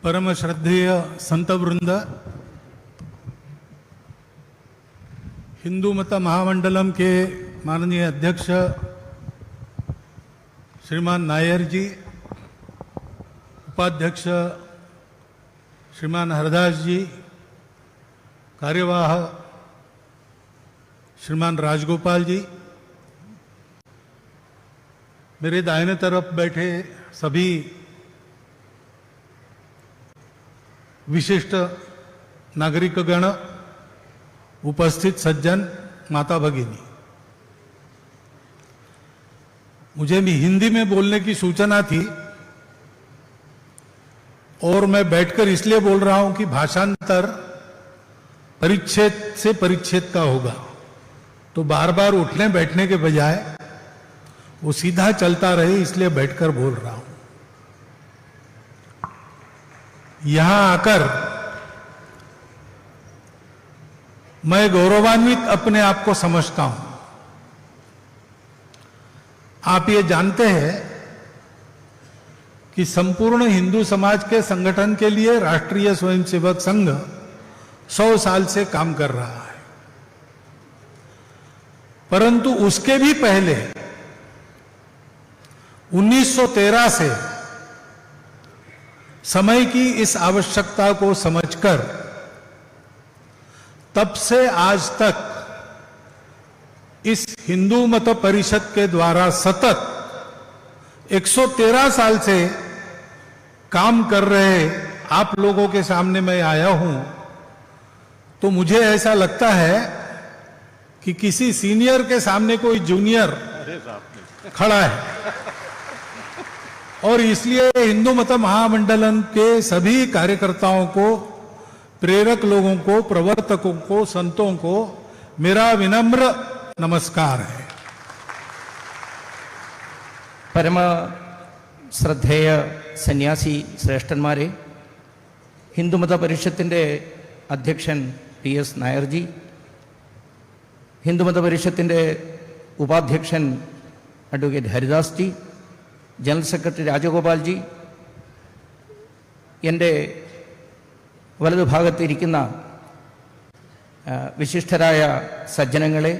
परम श्रद्धेय संतवृंद, हिंदू मत महामंडलम के माननीय अध्यक्ष श्रीमान नायर जी, उपाध्यक्ष श्रीमान हरदास जी, कार्यवाह श्रीमान राजगोपाल जी, मेरे दाहिने तरफ बैठे सभी विशिष्ट नागरिकगण, उपस्थित सज्जन, माता भगिनी, मुझे भी हिंदी में बोलने की सूचना थी और मैं बैठकर इसलिए बोल रहा हूं कि भाषांतर परिच्छेद से परिच्छेद का होगा, तो बार बार उठने बैठने के बजाय वो सीधा चलता रहे, इसलिए बैठकर बोल रहा हूं। यहां आकर मैं गौरवान्वित अपने आप को समझता हूं। आप ये जानते हैं कि संपूर्ण हिंदू समाज के संगठन के लिए राष्ट्रीय स्वयंसेवक संघ 100 साल से काम कर रहा है, परंतु उसके भी पहले 1913 से समय की इस आवश्यकता को समझकर तब से आज तक इस हिंदू मत परिषद के द्वारा सतत 113 साल से काम कर रहे आप लोगों के सामने मैं आया हूं, तो मुझे ऐसा लगता है कि किसी सीनियर के सामने कोई जूनियर खड़ा है, और इसलिए हिंदू मत महामंडलम के सभी कार्यकर्ताओं को, प्रेरक लोगों को, प्रवर्तकों को, संतों को मेरा विनम्र नमस्कार है। परम श्रद्धेय സന്യാസി ശ്രേഷ്ഠന്മാരെ, ഹിന്ദുമത പരിഷത്തിൻ്റെ അധ്യക്ഷൻ PS നായർജി, ഹിന്ദുമത പരിഷത്തിൻ്റെ ഉപാധ്യക്ഷൻ advocate Haridas G, general secretary Rajagopal G, എൻ്റെ വലതുഭാഗത്തിരിക്കുന്ന വിശിഷ്ടരായ സജ്ജനങ്ങളെ,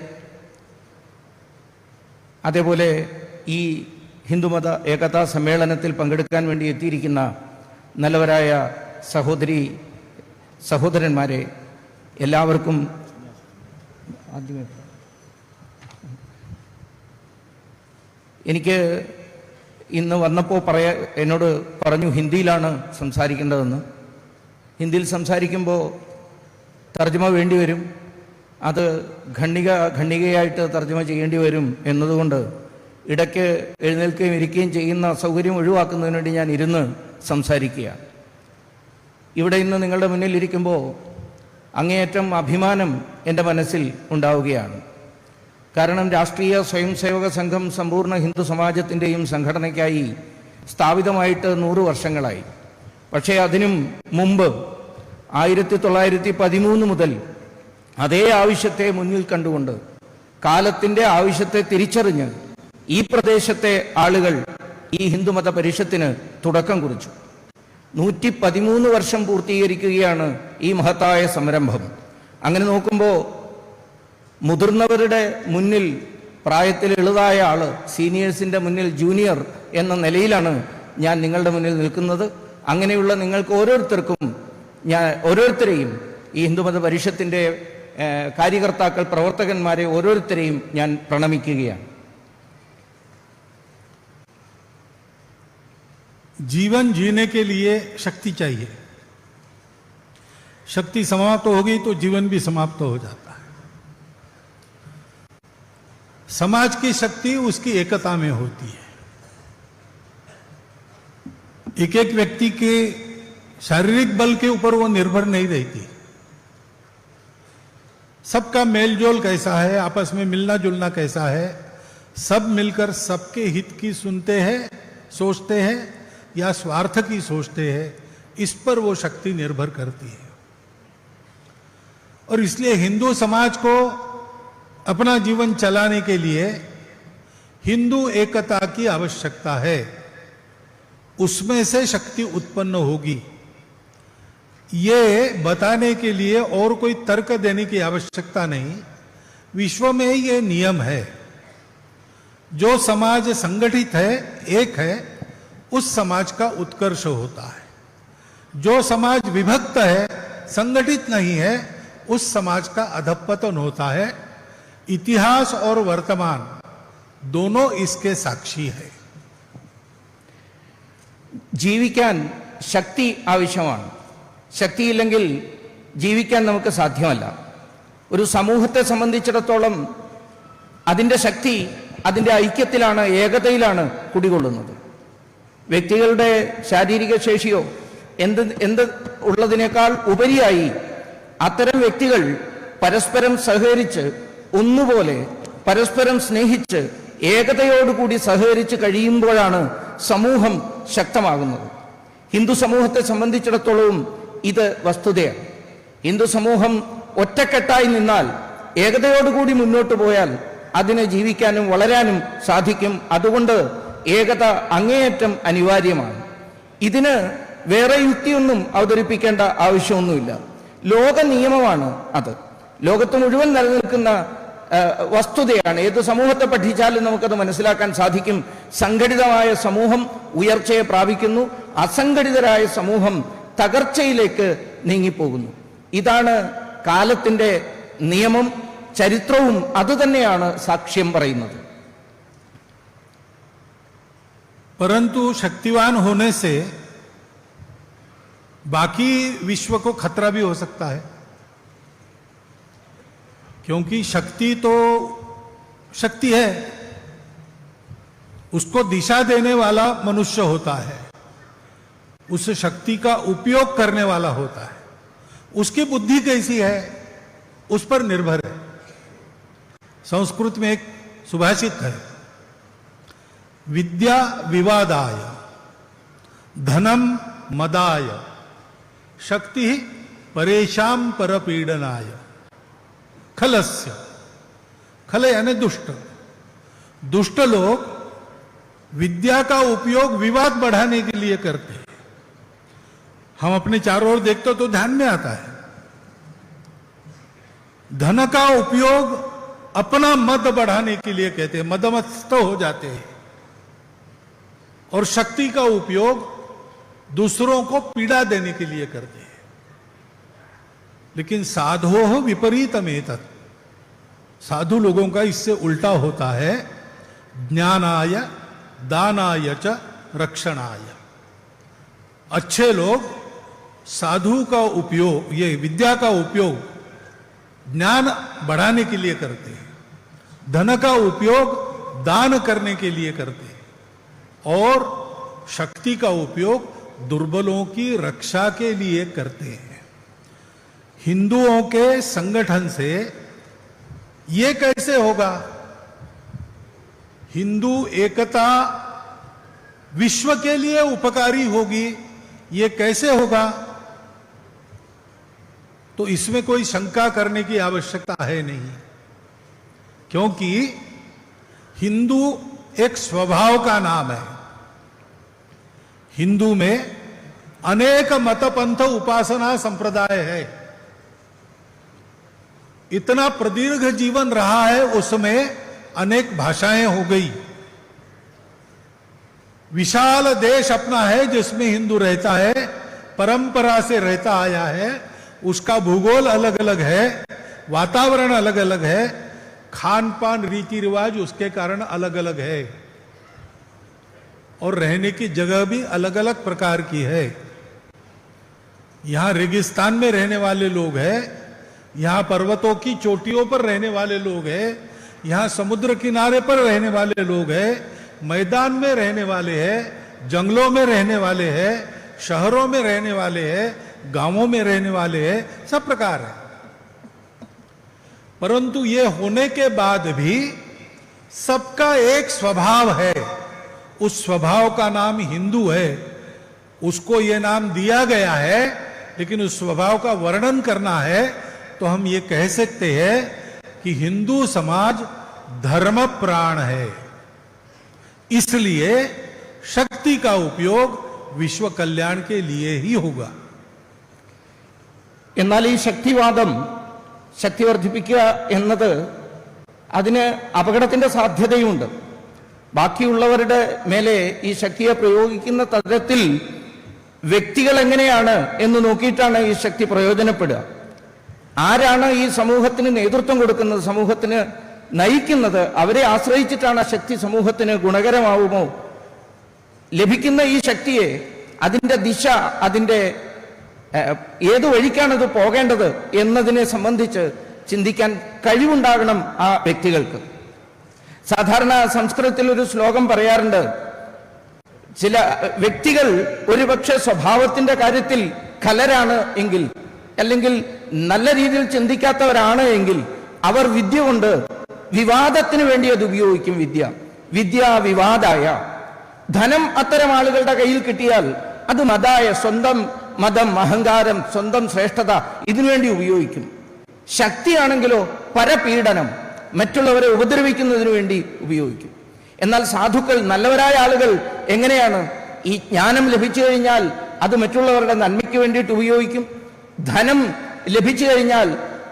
അതേപോലെ ഈ ഹിന്ദുമത ഏകതാ സമ്മേളനത്തിൽ പങ്കെടുക്കാൻ വേണ്ടി എത്തിയിരിക്കുന്ന നല്ലവരായ സഹോദരന്മാരെ, എല്ലാവർക്കും ആദ്യമേ എനിക്ക് ഇന്ന് വന്നപ്പോൾ എന്നോട് പറഞ്ഞു ഹിന്ദിയിലാണ് സംസാരിക്കേണ്ടതെന്ന്. ഹിന്ദിയിൽ സംസാരിക്കുമ്പോൾ തർജ്ജമ വേണ്ടി വരും, അത് ഖണ്ഡികയായിട്ട് തർജ്ജമ ചെയ്യേണ്ടി വരും എന്നതുകൊണ്ട് ഇടയ്ക്ക് എഴുന്നേൽക്കുകയും ഇരിക്കുകയും ചെയ്യുന്ന സൗകര്യം ഒഴിവാക്കുന്നതിന് വേണ്ടി ഞാൻ ഇരുന്ന് സംസാരിക്കുകയാണ്. ഇവിടെ ഇന്ന് നിങ്ങളുടെ മുന്നിൽ ഇരിക്കുമ്പോൾ അങ്ങേയറ്റം അഭിമാനം എൻ്റെ മനസ്സിൽ ഉണ്ടാവുകയാണ്. കാരണം രാഷ്ട്രീയ സ്വയംസേവക സംഘം സമ്പൂർണ്ണ ഹിന്ദു സമാജത്തിൻ്റെയും സംഘടനയ്ക്കായി സ്ഥാപിതമായിട്ട് 100 വർഷങ്ങളായി. പക്ഷേ അതിനും മുമ്പ് 1913 മുതൽ അതേ ആവശ്യത്തെ മുന്നിൽ കണ്ടുകൊണ്ട്, കാലത്തിൻ്റെ ആവശ്യത്തെ തിരിച്ചറിഞ്ഞ് ഈ പ്രദേശത്തെ ആളുകൾ ഈ ഹിന്ദുമത പരിഷത്തിന് തുടക്കം കുറിച്ചു. 113 വർഷം പൂർത്തീകരിക്കുകയാണ് ഈ മഹത്തായ സംരംഭം. അങ്ങനെ നോക്കുമ്പോൾ മുതിർന്നവരുടെ മുന്നിൽ പ്രായത്തിൽ എളുതായ ആള്, സീനിയേഴ്സിൻ്റെ മുന്നിൽ ജൂനിയർ എന്ന നിലയിലാണ് ഞാൻ നിങ്ങളുടെ മുന്നിൽ നിൽക്കുന്നത്. അങ്ങനെയുള്ള നിങ്ങൾക്ക് ഓരോരുത്തരെയും ഈ ഹിന്ദുമത പരിഷത്തിൻ്റെ കാര്യകർത്താക്കൾ, പ്രവർത്തകന്മാരെ ഓരോരുത്തരെയും ഞാൻ പ്രണമിക്കുകയാണ്. जीवन जीने के लिए शक्ति चाहिए। शक्ति समाप्त हो गई तो जीवन भी समाप्त हो जाता है। समाज की शक्ति उसकी एकता में होती है। एक एक व्यक्ति के शारीरिक बल के ऊपर वो निर्भर नहीं रहती। सबका मेलजोल कैसा है, आपस में मिलना जुलना कैसा है, सब मिलकर सबके हित की सुनते हैं, सोचते हैं या स्वार्थ की सोचते हैं, इस पर वो शक्ति निर्भर करती है। और इसलिए हिंदू समाज को अपना जीवन चलाने के लिए हिंदू एकता की आवश्यकता है। उसमें से शक्ति उत्पन्न होगी। ये बताने के लिए और कोई तर्क देने की आवश्यकता नहीं, विश्व में ये नियम है। जो समाज संगठित है, एक है, उस समाज का उत्कर्ष होता है। जो समाज विभक्त है, संगठित नहीं है, उस समाज का अधपतन होता है। इतिहास और वर्तमान दोनों इसके साक्षी है। ജീവിക്കാൻ ശക്തി ആവശ്യമാണ്. ശക്തിയില്ലെങ്കിൽ ജീവിക്കാൻ നമുക്ക് സാധ്യമല്ല. ഒരു സമൂഹത്തെ സംബന്ധിച്ചിടത്തോളം അതിൻ്റെ ശക്തി അതിൻ്റെ ഐക്യത്തിലാണ്, ഏകതയിലാണ് കുടികൊള്ളുന്നത്. വ്യക്തികളുടെ ശാരീരിക ശേഷിയോ എന്ത് ഉള്ളതിനേക്കാൾ ഉപരിയായി അത്തരം വ്യക്തികൾ പരസ്പരം സഹകരിച്ച് ഒന്നുപോലെ പരസ്പരം സ്നേഹിച്ച് ഏകതയോടുകൂടി സഹകരിച്ച് കഴിയുമ്പോഴാണ് സമൂഹം ശക്തമാകുന്നത്. ഹിന്ദു സമൂഹത്തെ സംബന്ധിച്ചിടത്തോളവും ഇത് വസ്തുതയാണ്. ഹിന്ദു സമൂഹം ഒറ്റക്കെട്ടായി നിന്നാൽ, ഏകതയോടുകൂടി മുന്നോട്ട് പോയാൽ അതിനെ ജീവിക്കാനും വളരാനും സാധിക്കും. അതുകൊണ്ട് ഏകത അങ്ങേയറ്റം അനിവാര്യമാണ്. ഇതിന് വേറെ യുക്തിയൊന്നും അവതരിപ്പിക്കേണ്ട ആവശ്യമൊന്നുമില്ല. ലോക നിയമമാണ് അത്. ലോകത്ത് മുഴുവൻ നിലനിൽക്കുന്ന വസ്തുതയാണ്. ഏത് സമൂഹത്തെ പഠിച്ചാലും നമുക്കത് മനസ്സിലാക്കാൻ സാധിക്കും. സംഘടിതമായ സമൂഹം ഉയർച്ചയെ പ്രാപിക്കുന്നു, അസംഘടിതരായ സമൂഹം തകർച്ചയിലേക്ക് നീങ്ങിപ്പോകുന്നു. ഇതാണ് കാലത്തിൻ്റെ നിയമം. ചരിത്രവും അതുതന്നെയാണ് സാക്ഷ്യം പറയുന്നത്. परंतु शक्तिवान होने से बाकी विश्व को खतरा भी हो सकता है, क्योंकि शक्ति तो शक्ति है, उसको दिशा देने वाला मनुष्य होता है, उस शक्ति का उपयोग करने वाला होता है। उसकी बुद्धि कैसी है उस पर निर्भर है। संस्कृत में एक सुभाषित है, विद्या विवादाय धनम मदाय शक्ति परेशान परपीडनाय खलस्य। खल यानी दुष्ट। दुष्ट लोग विद्या का उपयोग विवाद बढ़ाने के लिए करते हैं। हम अपने चारों ओर देखते तो ध्यान में आता है। धन का उपयोग अपना मद बढ़ाने के लिए कहते हैं, मदमस्त हो जाते हैं। और शक्ति का उपयोग दूसरों को पीड़ा देने के लिए करते हैं। लेकिन साधो विपरीतमेतत्, साधु लोगों का इससे उल्टा होता है। ज्ञानाय दानाय च रक्षणाय। अच्छे लोग साधु का उपयोग, ये विद्या का उपयोग ज्ञान बढ़ाने के लिए करते हैं, धन का उपयोग दान करने के लिए करते हैं, और शक्ति का उपयोग दुर्बलों की रक्षा के लिए करते हैं। हिंदुओं के संगठन से ये कैसे होगा? हिंदू एकता विश्व के लिए उपकारी होगी, ये कैसे होगा? तो इसमें कोई शंका करने की आवश्यकता है नहीं, क्योंकि हिंदू एक स्वभाव का नाम है। हिंदू में अनेक मतपंथ उपासना संप्रदाय है। इतना प्रदीर्घ जीवन रहा है, उसमें अनेक भाषाएं हो गई। विशाल देश अपना है जिसमें हिंदू रहता है, परंपरा से रहता आया है। उसका भूगोल अलग अलग है, वातावरण अलग अलग है, खान पान रीति रिवाज उसके कारण अलग अलग है, और रहने की जगह भी अलग अलग प्रकार की है। यहां रेगिस्तान में रहने वाले लोग हैं, यहां पर्वतों की चोटियों पर रहने वाले लोग हैं, यहां समुद्र किनारे पर रहने वाले लोग हैं, मैदान में रहने वाले हैं, जंगलों में रहने वाले हैं, शहरों में रहने वाले हैं, गांवों में रहने वाले हैं, सब प्रकार है। परंतु ये होने के बाद भी सबका एक स्वभाव है। उस स्वभाव का नाम हिंदू है। उसको ये नाम दिया गया है, लेकिन उस स्वभाव का वर्णन करना है तो हम ये कह सकते हैं कि हिंदू समाज धर्म प्राण है। इसलिए शक्ति का उपयोग विश्व कल्याण के लिए ही होगा। എന്നാൽ ഈ ശക്തിവാദം, ശക്തി വർദ്ധിപ്പിക്കുക എന്നത് അതിന് അപകടത്തിന്റെ സാധ്യതയുമുണ്ട്. ബാക്കിയുള്ളവരുടെ മേലെ ഈ ശക്തിയെ പ്രയോഗിക്കുന്ന തരത്തിൽ വ്യക്തികൾ എങ്ങനെയാണ് എന്ന് നോക്കിയിട്ടാണ് ഈ ശക്തി പ്രയോജനപ്പെടുക. ആരാണ് ഈ സമൂഹത്തിന് നേതൃത്വം കൊടുക്കുന്നത്, സമൂഹത്തിന് നയിക്കുന്നത്, അവരെ ആശ്രയിച്ചിട്ടാണ് ആ ശക്തി സമൂഹത്തിന് ഗുണകരമാവുമോ. ലഭിക്കുന്ന ഈ ശക്തിയെ, അതിൻ്റെ ദിശ, അതിൻ്റെ ഏതു വഴിക്കാണ് ഇത് പോകേണ്ടത് എന്നതിനെ സംബന്ധിച്ച് ചിന്തിക്കാൻ കഴിവുണ്ടാകണം ആ വ്യക്തികൾക്ക്. സാധാരണ സംസ്കൃതത്തിൽ ഒരു ശ്ലോകം പറയാറുണ്ട്, ചില വ്യക്തികൾ ഒരുപക്ഷെ സ്വഭാവത്തിന്റെ കാര്യത്തിൽ കലരാണ് എങ്കിൽ, അല്ലെങ്കിൽ നല്ല രീതിയിൽ ചിന്തിക്കാത്തവരാണ് എങ്കിൽ, അവർ വിദ്യ കൊണ്ട് വിവാദത്തിന് വേണ്ടി അത് ഉപയോഗിക്കും. വിദ്യ വിവാദായ. ധനം അത്തരം ആളുകളുടെ കയ്യിൽ കിട്ടിയാൽ അത് മതായ, സ്വന്തം മതം, അഹങ്കാരം, സ്വന്തം ശ്രേഷ്ഠത ഇതിനുവേണ്ടി ഉപയോഗിക്കും. ശക്തിയാണെങ്കിലോ പരപീഡനം, മറ്റുള്ളവരെ ഉപദ്രവിക്കുന്നതിന് വേണ്ടി ഉപയോഗിക്കും. എന്നാൽ സാധുക്കൾ, നല്ലവരായ ആളുകൾ എങ്ങനെയാണ്? ഈ ജ്ഞാനം ലഭിച്ചു കഴിഞ്ഞാൽ അത് മറ്റുള്ളവരുടെ നന്മയ്ക്ക് വേണ്ടിയിട്ട് ഉപയോഗിക്കും. ധനം ലഭിച്ചു കഴിഞ്ഞാൽ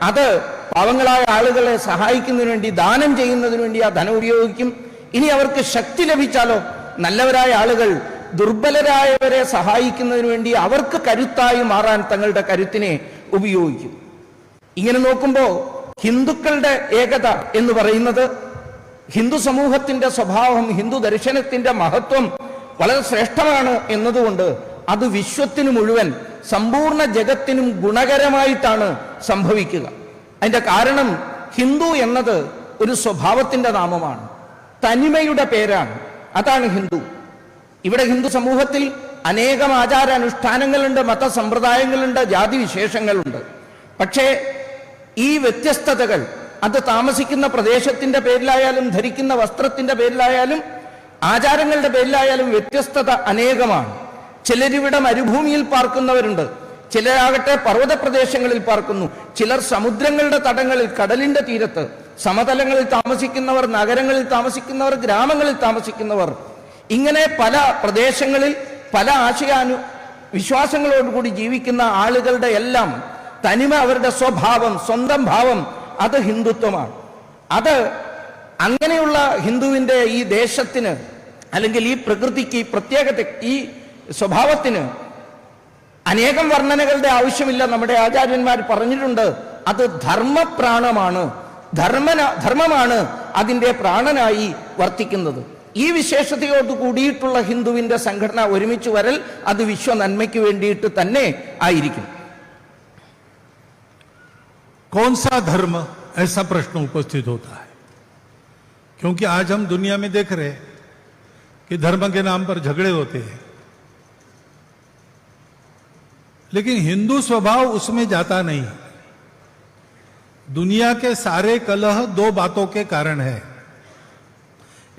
അത് പാവങ്ങളായ ആളുകളെ സഹായിക്കുന്നതിന് വേണ്ടി, ദാനം ചെയ്യുന്നതിന് വേണ്ടി ആ ധനം ഉപയോഗിക്കും. ഇനി അവർക്ക് ശക്തി ലഭിച്ചാലോ, നല്ലവരായ ആളുകൾ ദുർബലരായവരെ സഹായിക്കുന്നതിന് വേണ്ടി അവർക്ക് കരുത്തായി മാറാൻ തങ്ങളുടെ കരുത്തിനെ ഉപയോഗിക്കും. ഇങ്ങനെ നോക്കുമ്പോൾ ഹിന്ദുക്കളുടെ ഏകത എന്ന് പറയുന്നത്, ഹിന്ദു സമൂഹത്തിന്റെ സ്വഭാവം, ഹിന്ദു ദർശനത്തിന്റെ മഹത്വം വളരെ ശ്രേഷ്ഠമാണ് എന്നതുകൊണ്ട് അത് വിശ്വത്തിനു മുഴുവൻ, സമ്പൂർണ്ണ ജഗത്തിനും ഗുണകരമായിട്ടാണ് സംഭവിക്കുക. അതിന്റെ കാരണം, ഹിന്ദു എന്നത് ഒരു സ്വഭാവത്തിന്റെ നാമമാണ്, തനിമയുടെ പേരാണ്. അതാണ് ഹിന്ദു. ഇവിടെ ഹിന്ദു സമൂഹത്തിൽ അനേകം ആചാരാനുഷ്ഠാനങ്ങളുണ്ട്, മതസമ്പ്രദായങ്ങളുണ്ട്, ജാതി വിശേഷങ്ങളുണ്ട്. പക്ഷേ ഈ വ്യത്യസ്തതകൾ അത് താമസിക്കുന്ന പ്രദേശത്തിന്റെ പേരിലായാലും, ധരിക്കുന്ന വസ്ത്രത്തിന്റെ പേരിലായാലും, ആചാരങ്ങളുടെ പേരിലായാലും വ്യത്യസ്തത അനേകമാണ്. ചിലരിവിടെ മരുഭൂമിയിൽ പാർക്കുന്നവരുണ്ട്, ചിലരാകട്ടെ പർവ്വത പ്രദേശങ്ങളിൽ പാർക്കുന്നു, ചിലർ സമുദ്രങ്ങളുടെ തടങ്ങളിൽ, കടലിന്റെ തീരത്ത്, സമതലങ്ങളിൽ താമസിക്കുന്നവർ, നഗരങ്ങളിൽ താമസിക്കുന്നവർ, ഗ്രാമങ്ങളിൽ താമസിക്കുന്നവർ, ഇങ്ങനെ പല പ്രദേശങ്ങളിൽ പല വിശ്വാസങ്ങളോടുകൂടി ജീവിക്കുന്ന ആളുകളുടെ എല്ലാം തനിമ, അവരുടെ സ്വഭാവം, സ്വന്തം ഭാവം, അത് ഹിന്ദുത്വമാണ്. അത് അങ്ങനെയുള്ള ഹിന്ദുവിന്റെ ഈ ദേശത്തിന്, അല്ലെങ്കിൽ ഈ പ്രകൃതിക്ക്, ഈ പ്രത്യേകത, ഈ സ്വഭാവത്തിന് അനേകം വർണ്ണനകളുടെ ആവശ്യമില്ല. നമ്മുടെ ആചാര്യന്മാർ പറഞ്ഞിട്ടുണ്ട്, അത് ധർമ്മപ്രാണമാണ്, ധർമ്മമാണ് അതിൻ്റെ പ്രാണനായി വർത്തിക്കുന്നത്. ഈ വിശേഷതയോട് കൂടിയിട്ടുള്ള ഹിന്ദുവിന്റെ സംഘടന, ഒരുമിച്ച് വരൽ, അത് വിശ്വ നന്മയ്ക്ക് വേണ്ടിയിട്ട് തന്നെ ആയിരിക്കും. कौन सा धर्म, ऐसा प्रश्न उपस्थित होता है, क्योंकि आज हम दुनिया में देख रहे हैं कि धर्म के नाम पर झगड़े होते हैं, लेकिन हिंदू स्वभाव उसमें जाता नहीं। दुनिया के सारे कलह दो बातों के कारण है,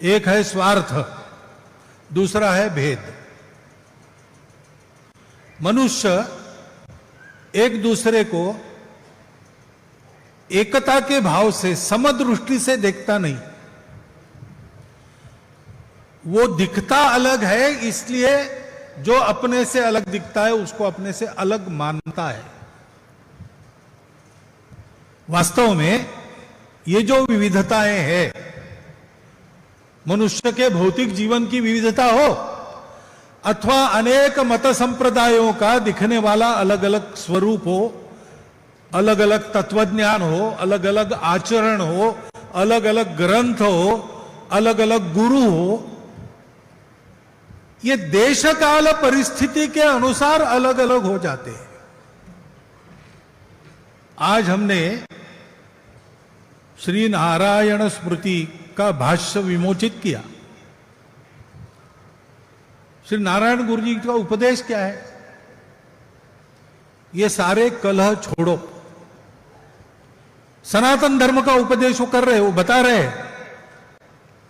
एक है स्वार्थ, दूसरा है भेद। मनुष्य एक दूसरे को एकता के भाव से, समदृष्टि से देखता नहीं। वो दिखता अलग है, इसलिए जो अपने से अलग दिखता है उसको अपने से अलग मानता है। वास्तव में ये जो विविधताएं हैं, मनुष्य के भौतिक जीवन की विविधता हो अथवा अनेक मत संप्रदायों का दिखने वाला अलग अलग स्वरूप हो, अलग अलग तत्वज्ञान हो, अलग अलग आचरण हो, अलग अलग ग्रंथ हो, अलग अलग गुरु हो, ये देश काल परिस्थिति के अनुसार अलग अलग हो जाते हैं। आज हमने श्री नारायण स्मृति का भाष्य विमोचित किया। श्री नारायण गुरु जी का उपदेश क्या है? ये सारे कलह छोड़ो। सनातन धर्म का उपदेश वो कर रहे, वो बता रहे हैं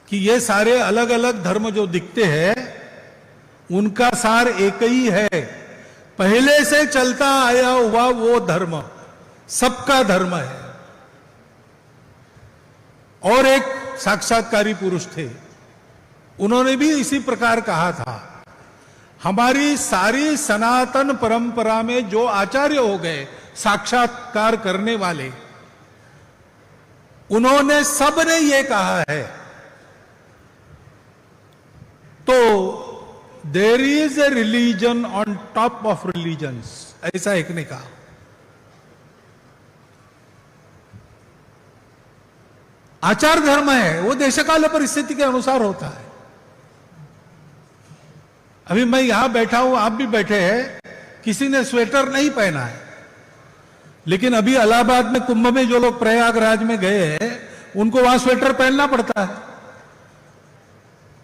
कि ये सारे अलग अलग धर्म जो दिखते हैं उनका सार एक ही है, पहले से चलता आया हुआ वो धर्म सबका धर्म है। और एक साक्षात्कारी पुरुष थे, उन्होंने भी इसी प्रकार कहा था, हमारी सारी सनातन परंपरा में जो आचार्य हो गए साक्षात्कार करने वाले, उन्होंने सबने ये कहा है। तो there is a religion on top of religions, ऐसा एक ने कहा। आचार धर्म है वो देशकाल परिस्थिति के अनुसार होता है। अभी मैं यहां बैठा हूं, आप भी बैठे हैं, किसी ने स्वेटर नहीं पहना है, लेकिन अभी इलाहाबाद में कुंभ में जो लोग प्रयागराज में गए हैं उनको वहां स्वेटर पहनना पड़ता है।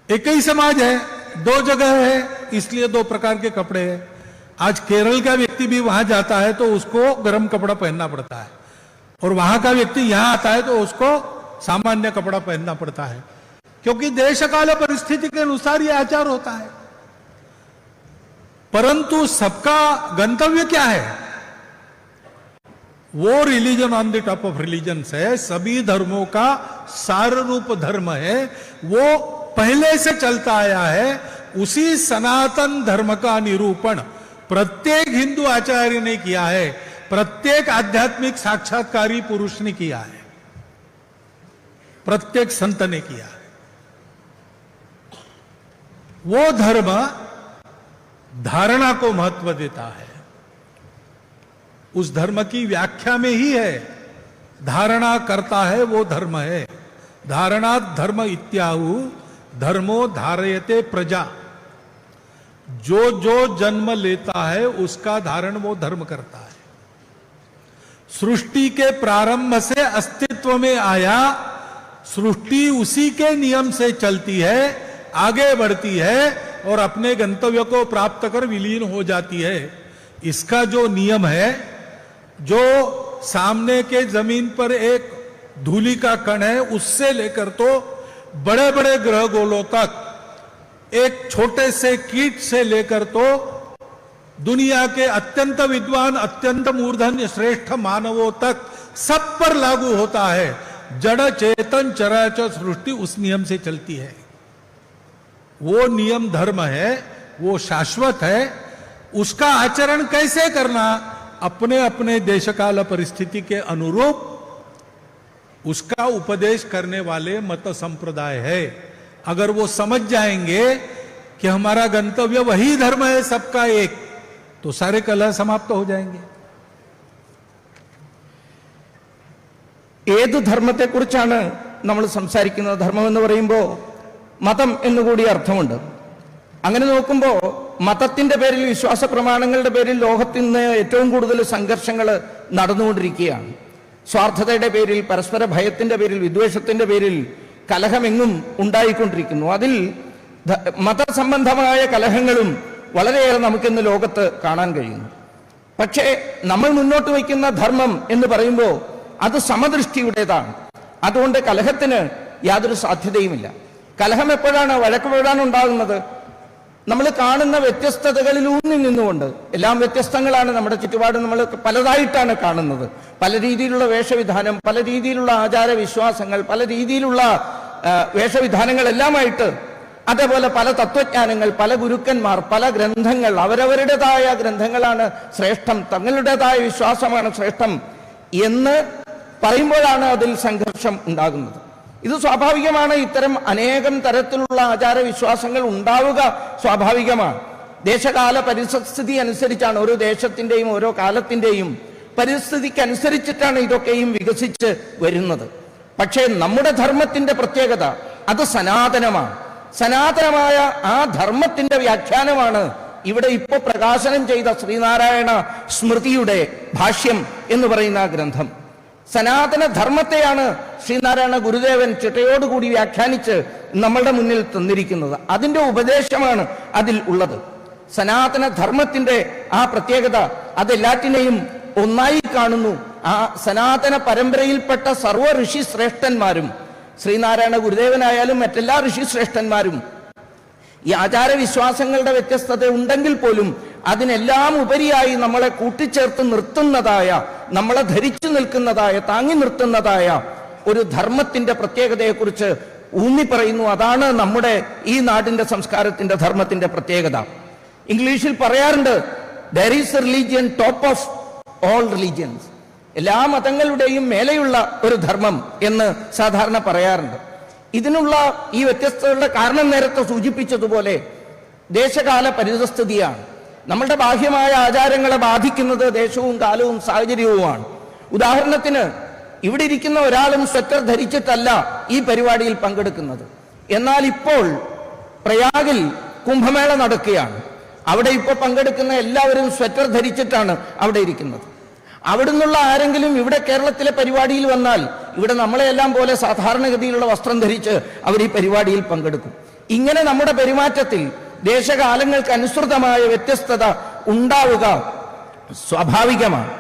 एक ही समाज है, दो जगह है, इसलिए दो प्रकार के कपड़े हैं। आज केरल का व्यक्ति भी वहां जाता है तो उसको गर्म कपड़ा पहनना पड़ता है, और वहां का व्यक्ति यहां आता है तो उसको सामान्य कपड़ा पहनना पड़ता है, क्योंकि देशकाल परिस्थिति के अनुसार यह आचार होता है। परंतु सबका गंतव्य क्या है? वो religion on the top of religions है, सभी धर्मों का सार रूप धर्म है, वो पहले से चलता आया है। उसी सनातन धर्म का निरूपण प्रत्येक हिंदू आचार्य ने किया है, प्रत्येक आध्यात्मिक साक्षात्कारी पुरुष ने किया है, प्रत्येक संत ने किया है। वो धर्म धारणा को महत्व देता है, उस धर्म की व्याख्या में ही है। धारणा करता है वो धर्म है। धारणा धर्म इत्याहु धर्मो धारयते प्रजा। जो जो जन्म लेता है उसका धारण वो धर्म करता है। सृष्टि के प्रारंभ से अस्तित्व में आया, सृष्टि उसी के नियम से चलती है, आगे बढ़ती है और अपने गंतव्य को प्राप्त कर विलीन हो जाती है। इसका जो नियम है, जो सामने के जमीन पर एक धूलि का कण है, उससे लेकर तो बड़े बड़े ग्रह गोलों तक, एक छोटे से कीट से लेकर तो दुनिया के अत्यंत विद्वान, अत्यंत मूर्धन्य श्रेष्ठ मानवों तक सब पर लागू होता है। जड़ चेतन चराचर सृष्टि उस नियम से चलती है। वो नियम धर्म है, वो शाश्वत है। उसका आचरण कैसे करना, अपने अपने देशकाल परिस्थिति के अनुरूप उसका उपदेश करने वाले मत संप्रदाय है। अगर वो समझ जाएंगे कि हमारा गंतव्य वही धर्म है सबका एक, तो सारे कलह समाप्त हो जाएंगे। ഏത് ധർമ്മത്തെക്കുറിച്ചാണ് നമ്മൾ സംസാരിക്കുന്നത്? ധർമ്മം എന്ന് പറയുമ്പോൾ മതം എന്നുകൂടി അർത്ഥമുണ്ട്. അങ്ങനെ നോക്കുമ്പോൾ മതത്തിന്റെ പേരിൽ, വിശ്വാസ പ്രമാണങ്ങളുടെ പേരിൽ ലോകത്തിൽ നിന്ന് ഏറ്റവും കൂടുതൽ സംഘർഷങ്ങൾ നടന്നുകൊണ്ടിരിക്കുകയാണ്. സ്വാർത്ഥതയുടെ പേരിൽ, പരസ്പര ഭയത്തിന്റെ പേരിൽ, വിദ്വേഷത്തിന്റെ പേരിൽ കലഹമെങ്ങും ഉണ്ടായിക്കൊണ്ടിരിക്കുന്നു. അതിൽ മതസംബന്ധമായ കലഹങ്ങളും വളരെയേറെ നമുക്കിന്ന് ലോകത്ത് കാണാൻ കഴിയുന്നു. പക്ഷേ നമ്മൾ മുന്നോട്ട് വയ്ക്കുന്ന ധർമ്മം എന്ന് പറയുമ്പോൾ അത് സമദൃഷ്ടിയുടേതാണ്. അതുകൊണ്ട് കലഹത്തിന് യാതൊരു സാധ്യതയുമില്ല. കലഹം എപ്പോഴാണ്, വഴക്കെപ്പോഴാണ് ഉണ്ടാകുന്നത്? നമ്മൾ കാണുന്ന വ്യത്യസ്തതകളിൽ ഊന്നി നിന്നുകൊണ്ട്, എല്ലാം വ്യത്യസ്തങ്ങളാണ് നമ്മുടെ ചുറ്റുപാട്, നമ്മൾ പലതായിട്ടാണ് കാണുന്നത്. പല രീതിയിലുള്ള വേഷവിധാനം, പല രീതിയിലുള്ള ആചാരവിശ്വാസങ്ങൾ, പല രീതിയിലുള്ള വേഷവിധാനങ്ങളെല്ലാമായിട്ട്, അതേപോലെ പല തത്വജ്ഞാനങ്ങൾ, പല ഗുരുക്കന്മാർ, പല ഗ്രന്ഥങ്ങൾ, അവരവരുടേതായ ഗ്രന്ഥങ്ങളാണ് ശ്രേഷ്ഠം, തങ്ങളുടേതായ വിശ്വാസമാണ് ശ്രേഷ്ഠം എന്ന് പറയുമ്പോഴാണ് അതിൽ സംഘർഷം ഉണ്ടാകുന്നത്. ഇത് സ്വാഭാവികമാണ്. ഇത്തരം അനേകം തരത്തിലുള്ള ആചാരവിശ്വാസങ്ങൾ ഉണ്ടാവുക സ്വാഭാവികമാണ്. ദേശകാല പരിസ്ഥിതി അനുസരിച്ചാണ്, ഓരോ ദേശത്തിന്റെയും ഓരോ കാലത്തിന്റെയും പരിസ്ഥിതിക്കനുസരിച്ചിട്ടാണ് ഇതൊക്കെയും വികസിച്ച് വരുന്നത്. പക്ഷേ നമ്മുടെ ധർമ്മത്തിന്റെ പ്രത്യേകത അത് സനാതനമാണ്. സനാതനമായ ആ ധർമ്മത്തിന്റെ വ്യാഖ്യാനമാണ് ഇവിടെ ഇപ്പോൾ പ്രകാശനം ചെയ്ത ശ്രീനാരായണ സ്മൃതിയുടെ ഭാഷ്യം എന്ന് പറയുന്ന ഗ്രന്ഥം. സനാതന ധർമ്മത്തെയാണ് ശ്രീനാരായണ ഗുരുദേവൻ ചിട്ടയോടുകൂടി വ്യാഖ്യാനിച്ച് നമ്മളുടെ മുന്നിൽ തന്നിരിക്കുന്നത്. അതിന്റെ ഉപദേശമാണ് അതിൽ ഉള്ളത്. സനാതന ധർമ്മത്തിന്റെ ആ പ്രത്യേകത അതെല്ലാറ്റിനെയും ഒന്നായി കാണുന്നു. ആ സനാതന പരമ്പരയിൽപ്പെട്ട സർവ്വ ഋഷി ശ്രേഷ്ഠന്മാരും, ശ്രീനാരായണ ഗുരുദേവനായാലും മറ്റെല്ലാ ഋഷി ശ്രേഷ്ഠന്മാരും, ഈ ആചാരവിശ്വാസങ്ങളുടെ വ്യത്യസ്തത ഉണ്ടെങ്കിൽ പോലും അതിനെല്ലാം ഉപരിയായി നമ്മളെ കൂട്ടിച്ചേർത്ത് നിർത്തുന്നതായ, നമ്മളെ ധരിച്ചു നിൽക്കുന്നതായ, താങ്ങി നിർത്തുന്നതായ ഒരു ധർമ്മത്തിന്റെ പ്രത്യേകതയെക്കുറിച്ച് ഊന്നി പറയുന്നു. അതാണ് നമ്മുടെ ഈ നാടിന്റെ സംസ്കാരത്തിന്റെ ധർമ്മത്തിന്റെ പ്രത്യേകത. ഇംഗ്ലീഷിൽ പറയാറുണ്ട്, there is A religion top of all religions, എല്ലാ മതങ്ങളുടെയും മേലെയുള്ള ഒരു ധർമ്മം എന്ന് സാധാരണ പറയാറുണ്ട്. ഇതിനുള്ള ഈ വ്യത്യസ്തതകളുടെ കാരണം നേരത്തെ സൂചിപ്പിച്ചതുപോലെ ദേശകാല പരിതസ്ഥിതിയാണ്. നമ്മളുടെ ബാഹ്യമായ ആചാരങ്ങളെ ബാധിക്കുന്നത് ദേശവും കാലവും സാഹചര്യവുമാണ്. ഉദാഹരണത്തിന്, ഇവിടെ ഇരിക്കുന്ന ഒരാളും സ്വെറ്റർ ധരിച്ചിട്ടല്ല ഈ പരിപാടിയിൽ പങ്കെടുക്കുന്നത്. എന്നാൽ ഇപ്പോൾ പ്രയാഗിൽ കുംഭമേള നടക്കുകയാണ്. അവിടെ ഇപ്പോൾ പങ്കെടുക്കുന്ന എല്ലാവരും സ്വെറ്റർ ധരിച്ചിട്ടാണ് അവിടെ ഇരിക്കുന്നത്. അവിടുന്നുള്ള ആരെങ്കിലും ഇവിടെ കേരളത്തിലെ പരിപാടിയിൽ വന്നാൽ ഇവിടെ നമ്മളെല്ലാം പോലെ സാധാരണഗതിയിലുള്ള വസ്ത്രം ധരിച്ച് അവർ ഈ പരിപാടിയിൽ പങ്കെടുക്കും. ഇങ്ങനെ നമ്മുടെ പെരുമാറ്റത്തിൽ ദേശകാലങ്ങൾക്ക് അനുസൃതമായ വ്യത്യസ്തത ഉണ്ടാവുക സ്വാഭാവികമാണ്.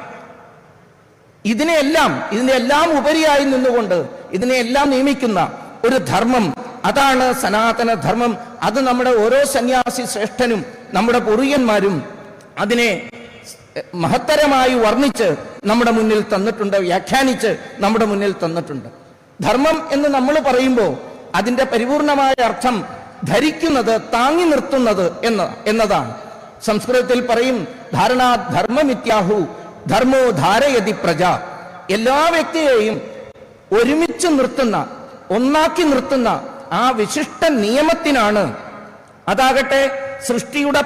ഇതിനെല്ലാം ഉപരിയായി നിന്നുകൊണ്ട് ഇതിനെല്ലാം നിയമിക്കുന്ന ഒരു ധർമ്മം, അതാണ് സനാതന ധർമ്മം. അത് നമ്മുടെ ഓരോ സന്യാസി ശ്രേഷ്ഠനും നമ്മുടെ പൂർവികന്മാരും അതിനെ മഹത്തരമായി വർണ്ണിച്ച് നമ്മുടെ മുന്നിൽ തന്നിട്ടുണ്ട്, വ്യാഖ്യാനിച്ച് നമ്മുടെ മുന്നിൽ തന്നിട്ടുണ്ട്. ധർമ്മം എന്ന് നമ്മൾ പറയുമ്പോൾ അതിന്റെ പരിപൂർണമായ അർത്ഥം ധരിക്കുന്നത്, താങ്ങി നിർത്തുന്നത് എന്നതാണ്. സംസ്കൃതത്തിൽ പറയും, ധാരണാ ധർമ്മമിത്യാഹു ധർമ്മോ ധാരയതി പ്രജ. എല്ലാ വ്യക്തിയെയും ഒരുമിച്ച് നിർത്തുന്ന, ഒന്നാക്കി നിർത്തുന്ന ആ വിശിഷ്ട നിയമത്തിനാണ്, അതാകട്ടെ സൃഷ്ടിയുടെ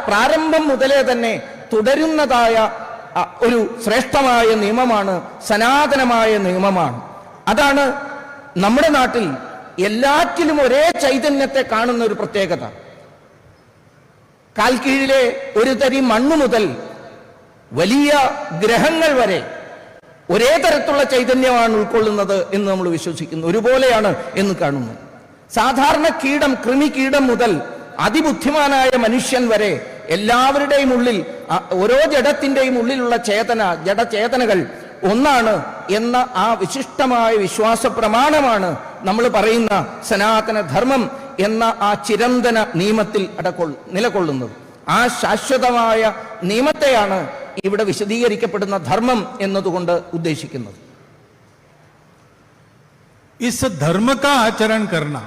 പ്രാരംഭം മുതലേ തന്നെ തുടരുന്നതായ ഒരു ശ്രേഷ്ഠമായ നിയമമാണ്, സനാതനമായ നിയമമാണ്. അതാണ് നമ്മുടെ നാട്ടിൽ എല്ലാറ്റിലും ഒരേ ചൈതന്യത്തെ കാണുന്ന ഒരു പ്രത്യേകത. കാൽക്കീഴിലെ ഒരു തരി മണ്ണ് മുതൽ വലിയ ഗ്രഹങ്ങൾ വരെ ഒരേ തരത്തിലുള്ള ചൈതന്യമാണ് ഉൾക്കൊള്ളുന്നത് എന്ന് നമ്മൾ വിശ്വസിക്കുന്നു, ഒരുപോലെയാണ് എന്ന് കാണുന്നു. സാധാരണ കീടം, കൃമികീടം മുതൽ അതിബുദ്ധിമാനായ മനുഷ്യൻ വരെ എല്ലാവരുടെയും ഉള്ളിൽ, ഓരോ ജഡത്തിന്റെയും ഉള്ളിലുള്ള ജഡചേതനകൾ ഒന്നാണ് എന്ന ആ വിശിഷ്ടമായ വിശ്വാസ പ്രമാണമാണ് നമ്മൾ പറയുന്ന സനാതന ധർമ്മം എന്ന ആ ചിരന്തന നിയമത്തിൽ നിലകൊള്ളുന്നത്. ആ ശാശ്വതമായ നിയമത്തെയാണ് ഇവിടെ വിശദീകരിക്കപ്പെടുന്ന ധർമ്മം എന്നതുകൊണ്ട് ഉദ്ദേശിക്കുന്നത്. इस धर्म का आचरण करना,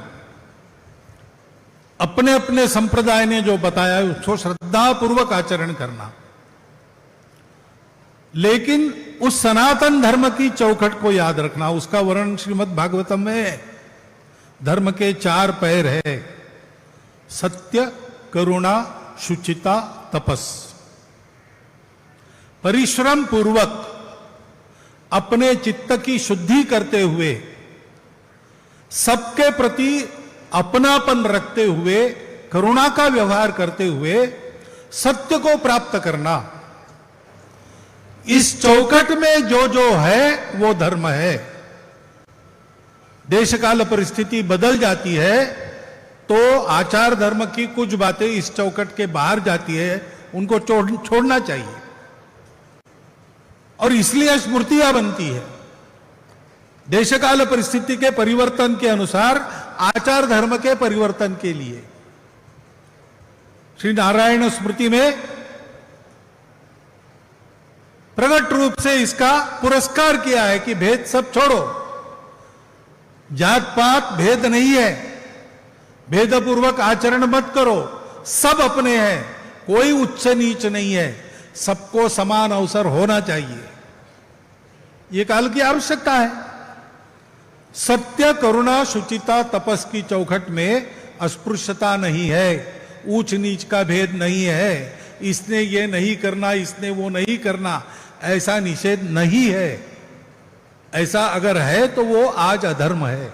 अपने अपने संप्रदाय ने जो बताया उसको श्रद्धा पूर्वक आचरण करना, लेकिन उस सनातन धर्म की चौखट को याद रखना. उसका वर्णन श्रीमद् भागवतम में है. धर्म के 4 पैर है: सत्य, करुणा, शुचिता, तपस. परिश्रम पूर्वक अपने चित्त की शुद्धि करते हुए, सबके प्रति अपनापन रखते हुए, करुणा का व्यवहार करते हुए सत्य को प्राप्त करना. इस चौखट में जो जो है वो धर्म है. देश काल परिस्थिति बदल जाती है तो आचार धर्म की कुछ बातें इस चौखट के बाहर जाती है, उनको छोड़ना चाहिए. और इसलिए स्मृतियां बनती है. देशकाल परिस्थिति के परिवर्तन के अनुसार आचार धर्म के परिवर्तन के लिए श्री नारायण स्मृति में प्रकट रूप से इसका पुरस्कार किया है कि भेद सब छोड़ो. जात पात भेद नहीं है, भेदपूर्वक आचरण मत करो, सब अपने हैं, कोई उच्च नीच नहीं है, सबको समान अवसर होना चाहिए. ये काल की आवश्यकता है. सत्य, करुणा, शुचिता, तपस की चौखट में अस्पृश्यता नहीं है, ऊंच नीच का भेद नहीं है, इसने ये नहीं करना, इसने वो नहीं करना, ऐसा निषेध नहीं है. ऐसा अगर है तो वो आज अधर्म है.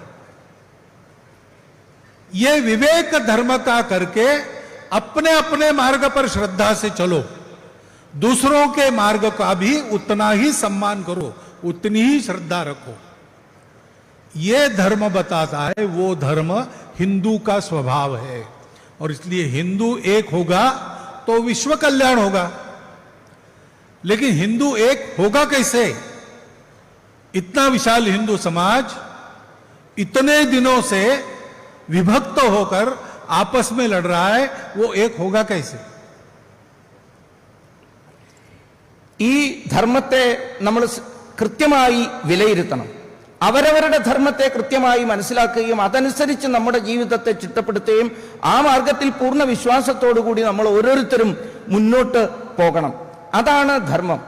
ये विवेक धर्म का करके अपने अपने मार्ग पर श्रद्धा से चलो, दूसरों के मार्ग का भी उतना ही सम्मान करो, उतनी ही श्रद्धा रखो. ये धर्म बताता है, वो धर्म हिंदू का स्वभाव है. और इसलिए हिंदू एक होगा तो विश्व कल्याण होगा. लेकिन हिंदू एक होगा कैसे? इतना विशाल हिंदू समाज इतने दिनों से विभक्त होकर आपस में लड़ रहा है, वो एक होगा कैसे? ഈ ധർമ്മത്തെ നമ്മൾ കൃത്യമായി വിലയിരുത്തണം. അവരവരുടെ ധർമ്മത്തെ കൃത്യമായി മനസ്സിലാക്കുകയും അതനുസരിച്ച് നമ്മുടെ ജീവിതത്തെ ചിട്ടപ്പെടുത്തുകയും ആ മാർഗത്തിൽ പൂർണ്ണ വിശ്വാസത്തോടു കൂടി നമ്മൾ ഓരോരുത്തരും മുന്നോട്ട് പോകണം. അതാണ് ധർമ്മം.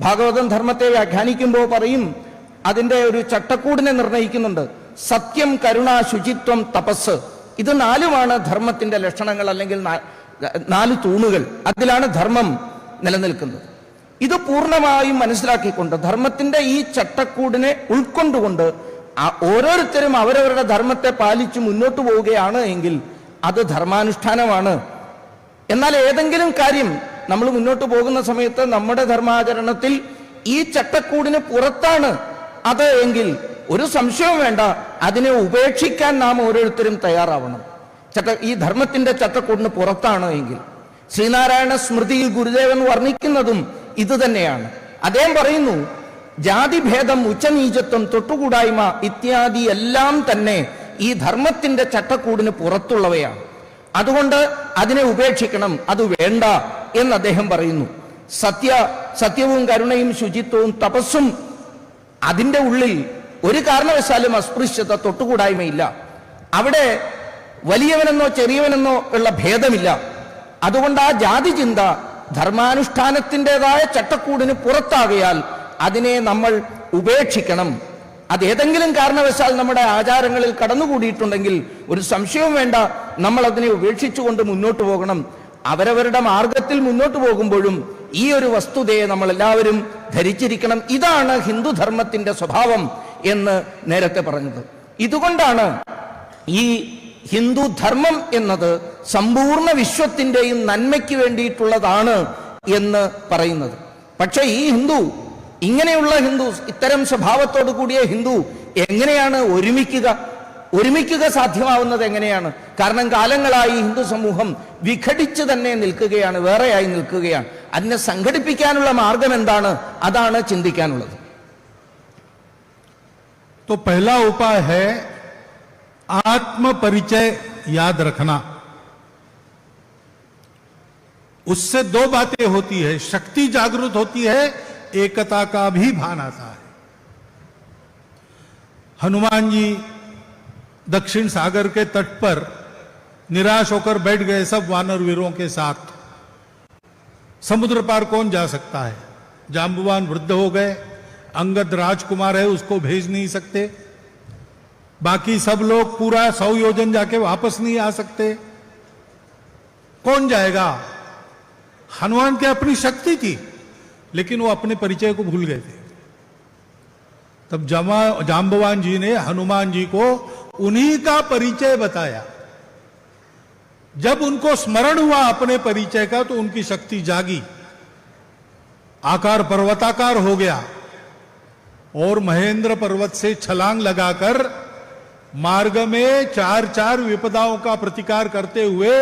ഭാഗവതം ധർമ്മത്തെ വ്യാഖ്യാനിക്കുമ്പോൾ പറയും, അതിന്റെ ഒരു ചട്ടക്കൂടിനെ നിർണയിക്കുന്നുണ്ട്. സത്യം, കരുണ, ശുചിത്വം, തപസ്. ഇത് നാലുമാണ് ധർമ്മത്തിന്റെ ലക്ഷണങ്ങൾ, അല്ലെങ്കിൽ 4 തൂണുകൾ. അതിലാണ് ധർമ്മം നിലനിൽക്കുന്നത്. ഇത് പൂർണ്ണമായും മനസ്സിലാക്കിക്കൊണ്ട് ധർമ്മത്തിന്റെ ഈ ചട്ടക്കൂടിനെ ഉൾക്കൊണ്ടുകൊണ്ട് ഓരോരുത്തരും അവരവരുടെ ധർമ്മത്തെ പാലിച്ച് മുന്നോട്ട് പോവുകയാണ് എങ്കിൽ അത് ധർമാനുഷ്ഠാനമാണ്. എന്നാൽ ഏതെങ്കിലും കാര്യം നമ്മൾ മുന്നോട്ട് പോകുന്ന സമയത്ത് നമ്മുടെ ധർമാചരണത്തിൽ ഈ ചട്ടക്കൂടിന് പുറത്താണ് അത് എങ്കിൽ ഒരു സംശയവും വേണ്ട, അതിനെ ഉപേക്ഷിക്കാൻ നാം ഓരോരുത്തരും തയ്യാറാവണം. ഈ ധർമ്മത്തിന്റെ ചട്ടക്കൂടിന് പുറത്താണ് എങ്കിൽ. ശ്രീനാരായണ സ്മൃതിയിൽ ഗുരുദേവൻ വർണ്ണിക്കുന്നതും ഇത് തന്നെയാണ്. അദ്ദേഹം പറയുന്നു, ജാതിഭേദം, ഉച്ചനീചത്വം, തൊട്ടുകൂടായ്മ ഇത്യാദി എല്ലാം തന്നെ ഈ ധർമ്മത്തിന്റെ ചട്ടക്കൂടിന് പുറത്തുള്ളവയാണ്. അതുകൊണ്ട് അതിനെ ഉപേക്ഷിക്കണം, അത് വേണ്ട എന്ന് അദ്ദേഹം പറയുന്നു. സത്യവും കരുണയും ശുചിത്വവും തപസ്സും, അതിന്റെ ഉള്ളിൽ ഒരു കാരണവശാലും അസ്പൃശ്യത, തൊട്ടുകൂടായ്മയില്ല. അവിടെ വലിയവനെന്നോ ചെറിയവനെന്നോ ഉള്ള ഭേദമില്ല. അതുകൊണ്ട് ആ ജാതി ചിന്ത ധർമാനുഷ്ഠാനത്തിൻ്റെതായ ചട്ടക്കൂടിന് പുറത്താകയാൽ അതിനെ നമ്മൾ ഉപേക്ഷിക്കണം. അതേതെങ്കിലും കാരണവശാൽ നമ്മുടെ ആചാരങ്ങളിൽ കടന്നുകൂടിയിട്ടുണ്ടെങ്കിൽ ഒരു സംശയവും വേണ്ട, നമ്മൾ അതിനെ ഉപേക്ഷിച്ചുകൊണ്ട് മുന്നോട്ട് പോകണം. അവരവരുടെ മാർഗത്തിൽ മുന്നോട്ട് പോകുമ്പോഴും ഈ ഒരു വസ്തുതയെ നമ്മൾ എല്ലാവരും ധരിച്ചിരിക്കണം. ഇതാണ് ഹിന്ദുധർമ്മത്തിന്റെ സ്വഭാവം എന്ന് നേരത്തെ പറഞ്ഞത്. ഇതുകൊണ്ടാണ് ഈ ഹിന്ദുധർമ്മം എന്നത് സമ്പൂർണ്ണ വിശ്വത്തിന്റെയും നന്മയ്ക്ക് വേണ്ടിയിട്ടുള്ളതാണ് എന്ന് പറയുന്നത്. പക്ഷെ ഈ ഹിന്ദു, ഇങ്ങനെയുള്ള ഹിന്ദു, ഇത്തരം സ്വഭാവത്തോടു കൂടിയ ഹിന്ദു എങ്ങനെയാണ് ഒരുമിക്കുക സാധ്യമാവുന്നത് എങ്ങനെയാണ്? കാരണം കാലങ്ങളായി ഹിന്ദു സമൂഹം വിഘടിച്ച് തന്നെ നിൽക്കുകയാണ്, വേറെയായി നിൽക്കുകയാണ്. അതിനെ സംഘടിപ്പിക്കാനുള്ള മാർഗം എന്താണ്? അതാണ് ചിന്തിക്കാനുള്ളത്. तो पहला उपाय है आत्म परिचय याद रखना. उससे 2 बातें होती है, शक्ति जागृत होती है, एकता का भी भान आता है. हनुमान जी दक्षिण सागर के तट पर निराश होकर बैठ गए सब वानर वीरों के साथ. समुद्र पार कौन जा सकता है? जांबुवान वृद्ध हो गए, अंगद राजकुमार है, उसको भेज नहीं सकते. बाकी सब लोग पूरा 100 योजन जाके वापस नहीं आ सकते. कौन जाएगा? हनुमान के अपनी शक्ति थी, लेकिन वो अपने परिचय को भूल गए थे. तब जांबवान जी ने हनुमान जी को उन्हीं का परिचय बताया. जब उनको स्मरण हुआ अपने परिचय का, तो उनकी शक्ति जागी, आकार पर्वताकार हो गया और महेंद्र पर्वत से छलांग लगाकर मार्ग में 4 विपदाओं का प्रतिकार करते हुए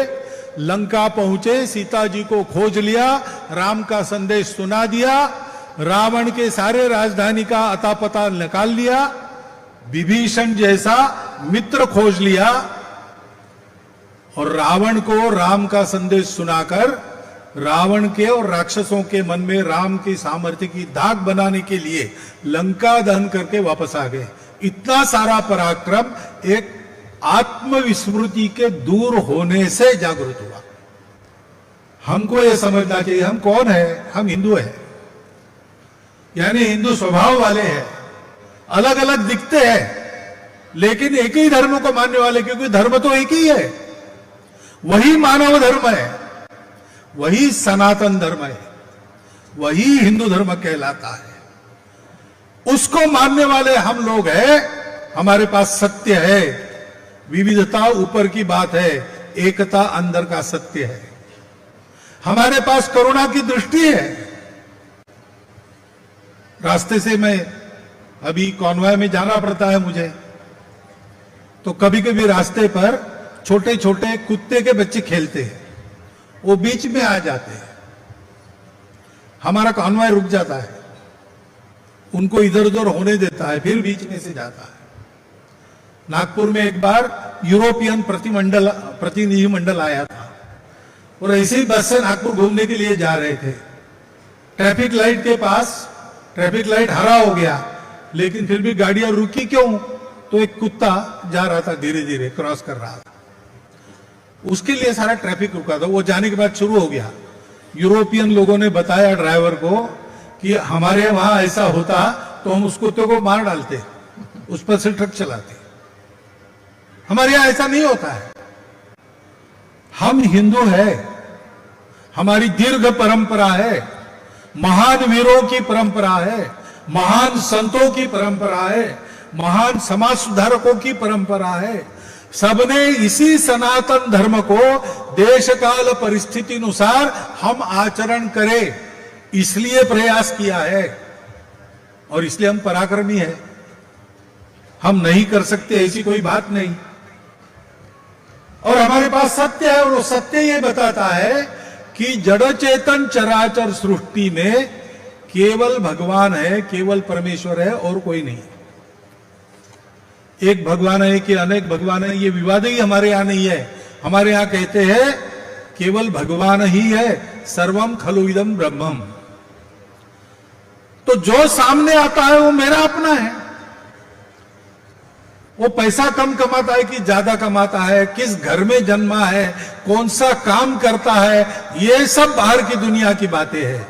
लंका पहुंचे. सीता जी को खोज लिया, राम का संदेश सुना दिया, रावण के सारे राजधानी का अता पता निकाल लिया, विभीषण जैसा मित्र खोज लिया और रावण को राम का संदेश सुनाकर रावण के और राक्षसों के मन में राम की सामर्थ्य की दाग बनाने के लिए लंका दहन करके वापस आ गए. इतना सारा पराक्रम एक आत्मविस्मृति के दूर होने से जागृत हुआ. हमको यह समझना चाहिए, हम कौन है? हम हिंदू हैं, यानी हिंदू स्वभाव वाले हैं. अलग अलग दिखते हैं, लेकिन एक ही धर्म को मानने वाले, क्योंकि धर्म तो एक ही है. वही मानव धर्म है, वही सनातन धर्म है, वही हिंदू धर्म कहलाता है. उसको मानने वाले हम लोग हैं. हमारे पास सत्य है, विविधता ऊपर की बात है, एकता अंदर का सत्य है. हमारे पास करुणा की दृष्टि है. रास्ते से मैं अभी कॉन्वॉय में जाना पड़ता है मुझे, तो कभी कभी रास्ते पर छोटे छोटे कुत्ते के बच्चे खेलते हैं, वो बीच में आ जाते हैं. हमारा कॉन्वॉय रुक जाता है, उनको इधर उधर होने देता है, फिर बीच में से जाता है. नागपुर में एक बार यूरोपियन प्रतिनिधि मंडल आया था और ऐसे ही बस से नागपुर घूमने के लिए जा रहे थे. ट्रैफिक लाइट के पास ट्रैफिक लाइट हरा हो गया, लेकिन फिर भी गाड़ियां रुकी क्यों? तो एक कुत्ता जा रहा था, धीरे धीरे क्रॉस कर रहा था, उसके लिए सारा ट्रैफिक रुका था। वो जाने के बाद शुरू हो गया। यूरोपियन लोगों ने बताया ड्राइवर को कि हमारे वहां ऐसा होता तो हम उस कुत्ते को मार डालते, उस पर से ट्रक चलाते। हमारे यहां ऐसा नहीं होता है। हम हिंदू है, हमारी दीर्घ परंपरा है, महान वीरों की परंपरा है, महान संतों की परंपरा है, महान समाज सुधारकों की परंपरा है। सबने इसी सनातन धर्म को देश काल परिस्थिति अनुसार हम आचरण करें, इसलिए प्रयास किया है और इसलिए हम पराक्रमी है। हम नहीं कर सकते ऐसी कोई बात नहीं। और हमारे पास सत्य है, और वो सत्य ये बताता है कि जड़ चेतन चराचर सृष्टि में केवल भगवान है, केवल परमेश्वर है और कोई नहीं। एक भगवान है कि अनेक भगवान है, ये विवाद ही हमारे यहां नहीं है। हमारे यहां कहते हैं केवल भगवान ही है, सर्वम खलु इदम ब्रह्मम। तो जो सामने आता है वो मेरा अपना है। वो पैसा कम कमाता है कि ज्यादा कमाता है, किस घर में जन्मा है, कौन सा काम करता है, ये सब बाहर की दुनिया की बातें हैं।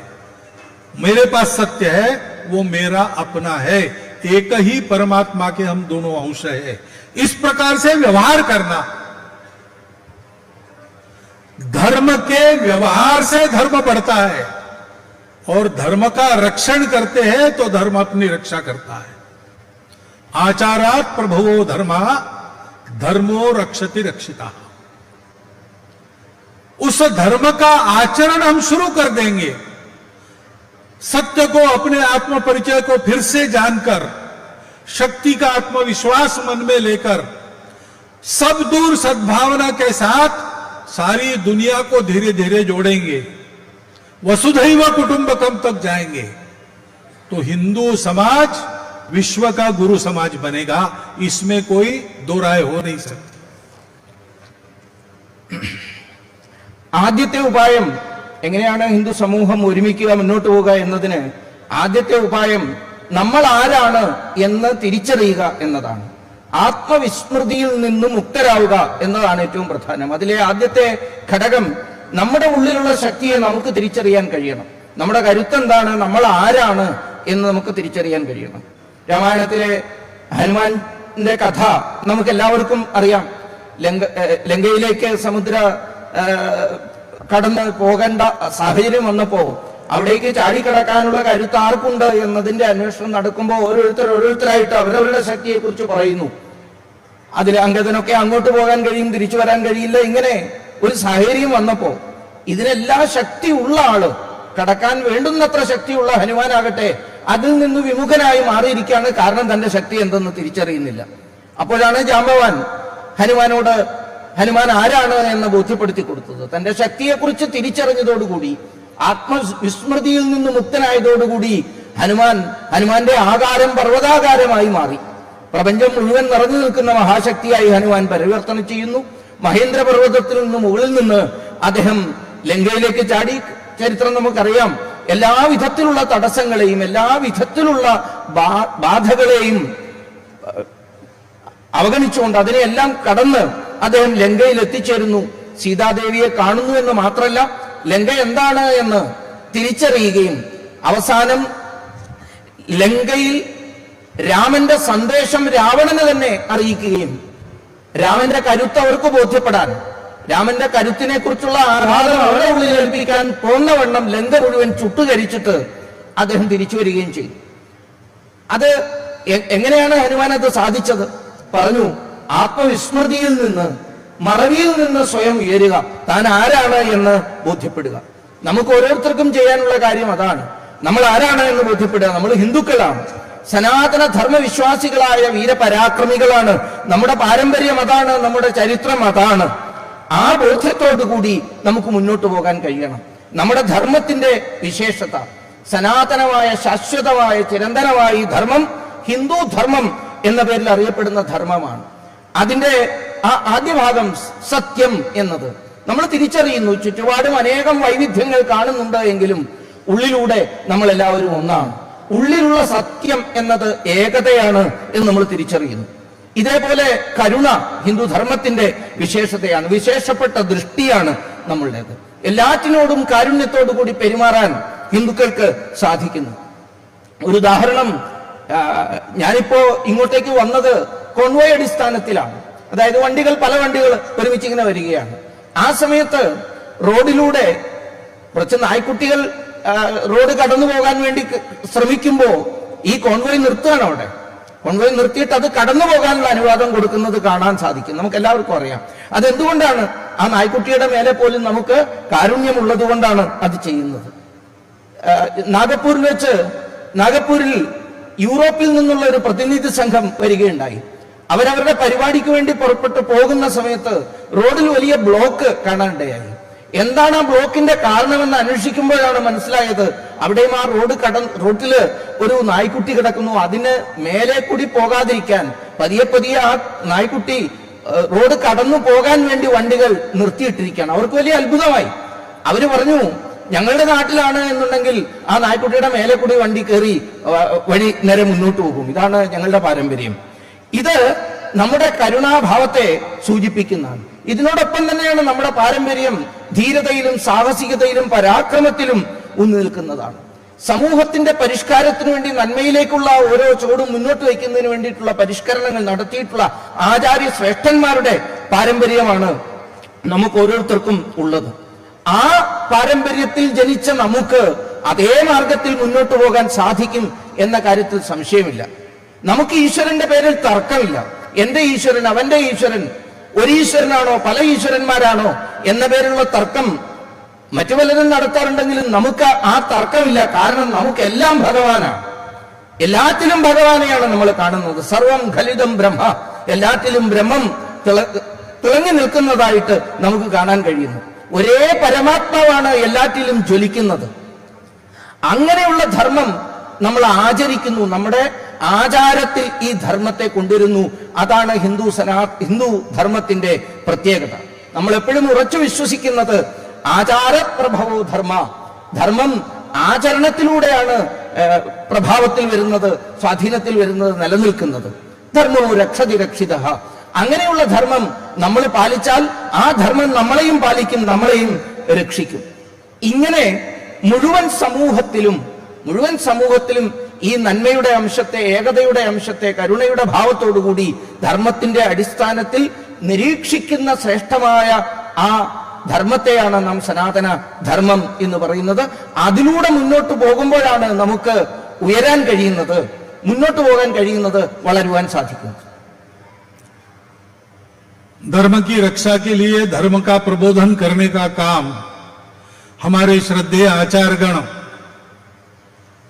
मेरे पास सत्य है, वो मेरा अपना है। एक ही परमात्मा के हम दोनों अंश है। इस प्रकार से व्यवहार करना, धर्म के व्यवहार से धर्म बढ़ता है, और धर्म का रक्षण करते हैं तो धर्म अपनी रक्षा करता है। आचारात प्रभवो धर्मा, धर्मो रक्षति रक्षिता। उस धर्म का आचरण हम शुरू कर देंगे। सत्य को, अपने आत्म परिचय को फिर से जानकर, शक्ति का आत्मविश्वास मन में लेकर, सब दूर सद्भावना के साथ सारी दुनिया को धीरे धीरे जोड़ेंगे, वसुधैव कुटुंबकम तक जाएंगे, तो हिंदू समाज विश्व का गुरु समाज बनेगा। इसमें कोई दो राय हो नहीं सकती। ആദ്യത്തെ ഉപായം എങ്ങനെയാണ് ഹിന്ദു സമൂഹം ഒരുമിക്കുക, മുന്നോട്ട് പോവുക എന്നതിന് ആദ്യത്തെ ഉപായം നമ്മൾ ആരാണ് എന്ന് തിരിച്ചറിയുക എന്നതാണ്. ആത്മവിസ്മൃതിയിൽ നിന്നും മുക്തരാവുക എന്നതാണ് ഏറ്റവും പ്രധാനം. അതിലെ ആദ്യത്തെ ഘടകം നമ്മുടെ ഉള്ളിലുള്ള ശക്തിയെ നമുക്ക് തിരിച്ചറിയാൻ കഴിയണം. നമ്മുടെ കരുത്തെന്താണ്, നമ്മൾ ആരാണ് എന്ന് നമുക്ക് തിരിച്ചറിയാൻ കഴിയണം. രാമായണത്തിലെ ഹനുമാന്റെ കഥ നമുക്ക് എല്ലാവർക്കും അറിയാം. ലങ്കയിലേക്ക് സമുദ്ര കടന്ന് പോകേണ്ട സാഹചര്യം വന്നപ്പോ അവിടേക്ക് ചാടിക്കടക്കാനുള്ള കരുത്ത് ആർക്കുണ്ട് എന്നതിന്റെ അന്വേഷണം നടക്കുമ്പോൾ ഓരോരുത്തരായിട്ട് അവരവരുടെ ശക്തിയെ കുറിച്ച് പറയുന്നു. അതിൽ അംഗദനൊക്കെ അങ്ങോട്ട് പോകാൻ കഴിയും, തിരിച്ചു വരാൻ കഴിയില്ല. ഇങ്ങനെ ഒരു സാഹചര്യം വന്നപ്പോ ഇതിനെല്ലാം ശക്തിയുള്ള ആള്, കടക്കാൻ വേണ്ടുന്നത്ര ശക്തിയുള്ള ഹനുമാനാകട്ടെ അതിൽ നിന്ന് വിമുഖനായി മാറിയിരിക്കുകയാണ്. കാരണം തന്റെ ശക്തി എന്തെന്ന് തിരിച്ചറിയുന്നില്ല. അപ്പോഴാണ് ജാമ്പവാൻ ഹനുമാനോട് ഹനുമാൻ ആരാണ് എന്ന് ബോധ്യപ്പെടുത്തി കൊടുത്തത്. തന്റെ ശക്തിയെക്കുറിച്ച് തിരിച്ചറിഞ്ഞതോടുകൂടി, ആത്മവിസ്മൃതിയിൽ നിന്ന് മുക്തനായതോടുകൂടി ഹനുമാന്റെ ആകാരം പർവ്വതാകാരമായി മാറി. പ്രപഞ്ചം മുഴുവൻ നിറഞ്ഞു നിൽക്കുന്ന മഹാശക്തിയായി ഹനുമാൻ പരിവർത്തനം ചെയ്യുന്നു. മഹേന്ദ്ര പർവ്വതത്തിൽ നിന്ന് മുകളിൽ നിന്ന് അദ്ദേഹം ലങ്കയിലേക്ക് ചാടി. ചരിത്രം നമുക്കറിയാം. എല്ലാ വിധത്തിലുള്ള തടസ്സങ്ങളെയും എല്ലാ വിധത്തിലുള്ള ബാധകളെയും അവഗണിച്ചുകൊണ്ട് അതിനെയെല്ലാം കടന്ന് അദ്ദേഹം ലങ്കയിൽ എത്തിച്ചേരുന്നു. സീതാദേവിയെ കാണുന്നു എന്ന് മാത്രമല്ല, ലങ്ക എന്താണ് എന്ന് തിരിച്ചറിയുകയും അവസാനം ലങ്കയിൽ രാമന്റെ സന്ദേശം രാവണന് തന്നെ അറിയിക്കുകയും രാമന്റെ കരുത്ത് അവർക്ക് ബോധ്യപ്പെടാൻ, രാമന്റെ കരുത്തിനെ കുറിച്ചുള്ള ആഹ്ലാദം അവരുടെ ഉള്ളിൽ ഏൽപ്പിക്കാൻ പോന്നവണ്ണം ലങ്ക മുഴുവൻ ചുട്ടുകരിച്ചിട്ട് അദ്ദേഹം തിരിച്ചു വരികയും ചെയ്തു. അത് എങ്ങനെയാണ് ഹനുമാൻ അത് സാധിച്ചത്? പറഞ്ഞു, ആത്മവിസ്മൃതിയിൽ നിന്ന്, മറവിയിൽ നിന്ന് സ്വയം ഉയരുക, താൻ ആരാണ് എന്ന് ബോധ്യപ്പെടുക. നമുക്ക് ഓരോരുത്തർക്കും ചെയ്യാനുള്ള കാര്യം അതാണ്. നമ്മൾ ആരാണ് എന്ന് ബോധ്യപ്പെടുക. നമ്മൾ ഹിന്ദുക്കളാണ്, സനാതന ധർമ്മവിശ്വാസികളായ വീരപരാക്രമികളാണ്. നമ്മുടെ പാരമ്പര്യം അതാണ്, നമ്മുടെ ചരിത്രം അതാണ്. ആ ബോധ്യത്തോടു കൂടി നമുക്ക് മുന്നോട്ട് പോകാൻ കഴിയണം. നമ്മുടെ ധർമ്മത്തിന്റെ വിശേഷത, സനാതനമായ ശാശ്വതമായ ചിരന്തനമായ ഈ ധർമ്മം ഹിന്ദു ധർമ്മം എന്ന പേരിൽ അറിയപ്പെടുന്ന ധർമ്മമാണ്. അതിന്റെ ആ ആദ്യ ഭാഗം സത്യം എന്നത് നമ്മൾ തിരിച്ചറിയുന്നു. ചുറ്റുപാടും അനേകം വൈവിധ്യങ്ങൾ കാണുന്നുണ്ട് എങ്കിലും ഉള്ളിലൂടെ നമ്മൾ എല്ലാവരും ഒന്നാണ്. ഉള്ളിലുള്ള സത്യം എന്നത് ഏകതയാണ് എന്ന് നമ്മൾ തിരിച്ചറിയുന്നു. ഇതേപോലെ കരുണ ഹിന്ദു ധർമ്മത്തിന്റെ വിശേഷതയാണ്, വിശേഷപ്പെട്ട ദൃഷ്ടിയാണ് നമ്മളുടേത്. എല്ലാറ്റിനോടും കാരുണ്യത്തോടു കൂടി പെരുമാറാൻ ഹിന്ദുക്കൾക്ക് സാധിക്കുന്നു. ഒരു ഉദാഹരണം, ഞാനിപ്പോ ഇങ്ങോട്ടേക്ക് വന്നത് കോൺവോയ് അടിസ്ഥാനത്തിലാണ്. അതായത് പല വണ്ടികൾ ഒരുമിച്ച് ഇങ്ങനെ വരികയാണ്. ആ സമയത്ത് റോഡിലൂടെ കുറച്ച് നായ്ക്കുട്ടികൾ റോഡ് കടന്നു പോകാൻ വേണ്ടി ശ്രമിക്കുമ്പോൾ ഈ കോൺവോയ് നിർത്തുകയാണ്. അവിടെ കോൺവോയ് നിർത്തിയിട്ട് അത് കടന്നു പോകാനുള്ള അനുവാദം കൊടുക്കുന്നത് കാണാൻ സാധിക്കും. നമുക്ക് എല്ലാവർക്കും അറിയാം അതെന്തുകൊണ്ടാണ്. ആ നായ്ക്കുട്ടിയുടെ മേലെ പോലും നമുക്ക് കാരുണ്യമുള്ളത് കൊണ്ടാണ് അത് ചെയ്യുന്നത്. നാഗപ്പൂരിൽ യൂറോപ്പിൽ നിന്നുള്ള ഒരു പ്രതിനിധി സംഘം വരികയുണ്ടായി. അവരവരുടെ പരിപാടിക്ക് വേണ്ടി പുറപ്പെട്ടു പോകുന്ന സമയത്ത് റോഡിൽ വലിയ ബ്ലോക്ക് കാണാനിടയായി. എന്താണ് ആ ബ്ലോക്കിന്റെ കാരണമെന്ന് അന്വേഷിക്കുമ്പോഴാണ് മനസ്സിലായത്, അവിടെയും ആ റോഡില് ഒരു നായ്ക്കുട്ടി കിടക്കുന്നു. അതിന് മേലെ കൂടി പോകാതിരിക്കാൻ പതിയെ ആ നായ്ക്കുട്ടി റോഡ് കടന്നു പോകാൻ വേണ്ടി വണ്ടികൾ നിർത്തിയിട്ടിരിക്കുകയാണ്. അവർക്ക് വലിയ അത്ഭുതമായി. അവര് പറഞ്ഞു, ഞങ്ങളുടെ നാട്ടിലാണ് എന്നുണ്ടെങ്കിൽ ആ നായ്ക്കുട്ടിയുടെ മേലെ കൂടി വണ്ടി കയറി വഴി നേരെ മുന്നോട്ട് പോകും. ഇതാണ് ഞങ്ങളുടെ പാരമ്പര്യം. ഇത് നമ്മുടെ കരുണാഭാവത്തെ സൂചിപ്പിക്കുന്നതാണ്. ഇതിനോടൊപ്പം തന്നെയാണ് നമ്മുടെ പാരമ്പര്യം ധീരതയിലും സാഹസികതയിലും പരാക്രമത്തിലും ഊന്നി നിൽക്കുന്നതാണ്. സമൂഹത്തിന്റെ പരിഷ്കാരത്തിന് വേണ്ടി നന്മയിലേക്കുള്ള ഓരോ ചുവടും മുന്നോട്ട് വയ്ക്കുന്നതിന് വേണ്ടിയിട്ടുള്ള പരിഷ്കരണങ്ങൾ നടത്തിയിട്ടുള്ള ആചാര്യ ശ്രേഷ്ഠന്മാരുടെ പാരമ്പര്യമാണ് നമുക്ക് ഓരോരുത്തർക്കും ഉള്ളത്. ആ പാരമ്പര്യത്തിൽ ജനിച്ച നമുക്ക് അതേ മാർഗത്തിൽ മുന്നോട്ട് പോകാൻ സാധിക്കും എന്ന കാര്യത്തിൽ സംശയമില്ല. നമുക്ക് ഈശ്വരന്റെ പേരിൽ തർക്കമില്ല. എന്റെ ഈശ്വരൻ, അവന്റെ ഈശ്വരൻ, ഒരു ഈശ്വരനാണോ പല ഈശ്വരന്മാരാണോ എന്ന പേരിലുള്ള തർക്കം മറ്റു പലരും നടത്താറുണ്ടെങ്കിലും നമുക്ക് ആ തർക്കമില്ല. കാരണം നമുക്കെല്ലാം ഭഗവാനാണ്. എല്ലാത്തിലും ഭഗവാനെയാണ് നമ്മൾ കാണുന്നത്. സർവം ഖലിതം ബ്രഹ്മ, എല്ലാത്തിലും ബ്രഹ്മം തിളങ്ങി നിൽക്കുന്നതായിട്ട് നമുക്ക് കാണാൻ കഴിയുന്നു. ഒരേ പരമാത്മാവാണ് എല്ലാറ്റിലും ജ്വലിക്കുന്നത്. അങ്ങനെയുള്ള ധർമ്മം നമ്മൾ ആചരിക്കുന്നു, നമ്മുടെ ആചാരത്തിൽ ഈ ധർമ്മത്തെ കൊണ്ടുവരുന്നു. അതാണ് ഹിന്ദു ധർമ്മത്തിന്റെ പ്രത്യേകത. നമ്മൾ എപ്പോഴും ഉറച്ചു വിശ്വസിക്കുന്നത് ആചാരപ്രഭവോ ധർമ്മ, ധർമ്മം ആചരണത്തിലൂടെയാണ് പ്രഭാവത്തിൽ വരുന്നത്, സ്വാധീനത്തിൽ വരുന്നത്, നിലനിൽക്കുന്നത്. ധർമ്മോ രക്ഷതി രക്ഷിത. അങ്ങനെയുള്ള ധർമ്മം നമ്മൾ പാലിച്ചാൽ ആ ധർമ്മം നമ്മളെയും പാലിക്കും, നമ്മളെയും രക്ഷിക്കും. ഇങ്ങനെ മുഴുവൻ സമൂഹത്തിലും ഈ നന്മയുടെ അംശത്തെ, ഏകതയുടെ അംശത്തെ, കരുണയുടെ ഭാവത്തോടുകൂടി ധർമ്മത്തിന്റെ അടിസ്ഥാനത്തിൽ നിരീക്ഷിക്കുന്ന ശ്രേഷ്ഠമായ ആ ധർമ്മത്തെയാണ് നാം സനാതന ധർമ്മം എന്ന് പറയുന്നത്. അതിലൂടെ മുന്നോട്ട് പോകുമ്പോഴാണ് നമുക്ക് ഉയരാൻ കഴിയുന്നത്, മുന്നോട്ട് പോകാൻ കഴിയുന്നത്, വളരുവാൻ സാധിക്കുന്നത്. धर्म की रक्षा के लिए धर्म का प्रबोधन करने का काम हमारे श्रद्धेय आचार्यगण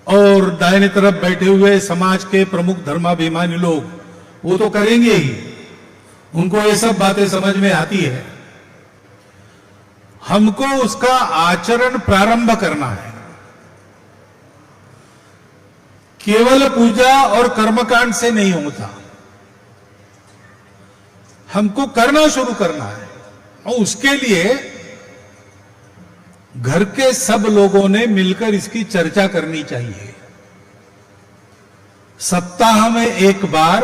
और दाहिने तरफ बैठे हुए समाज के प्रमुख धर्माभिमानी लोग वो तो करेंगे ही, उनको ये सब बातें समझ में आती है. हमको उसका आचरण प्रारंभ करना है. केवल पूजा और कर्मकांड से नहीं होता, हमको करना शुरू करना है. और उसके लिए घर के सब लोगों ने मिलकर इसकी चर्चा करनी चाहिए. सप्ताह में एक बार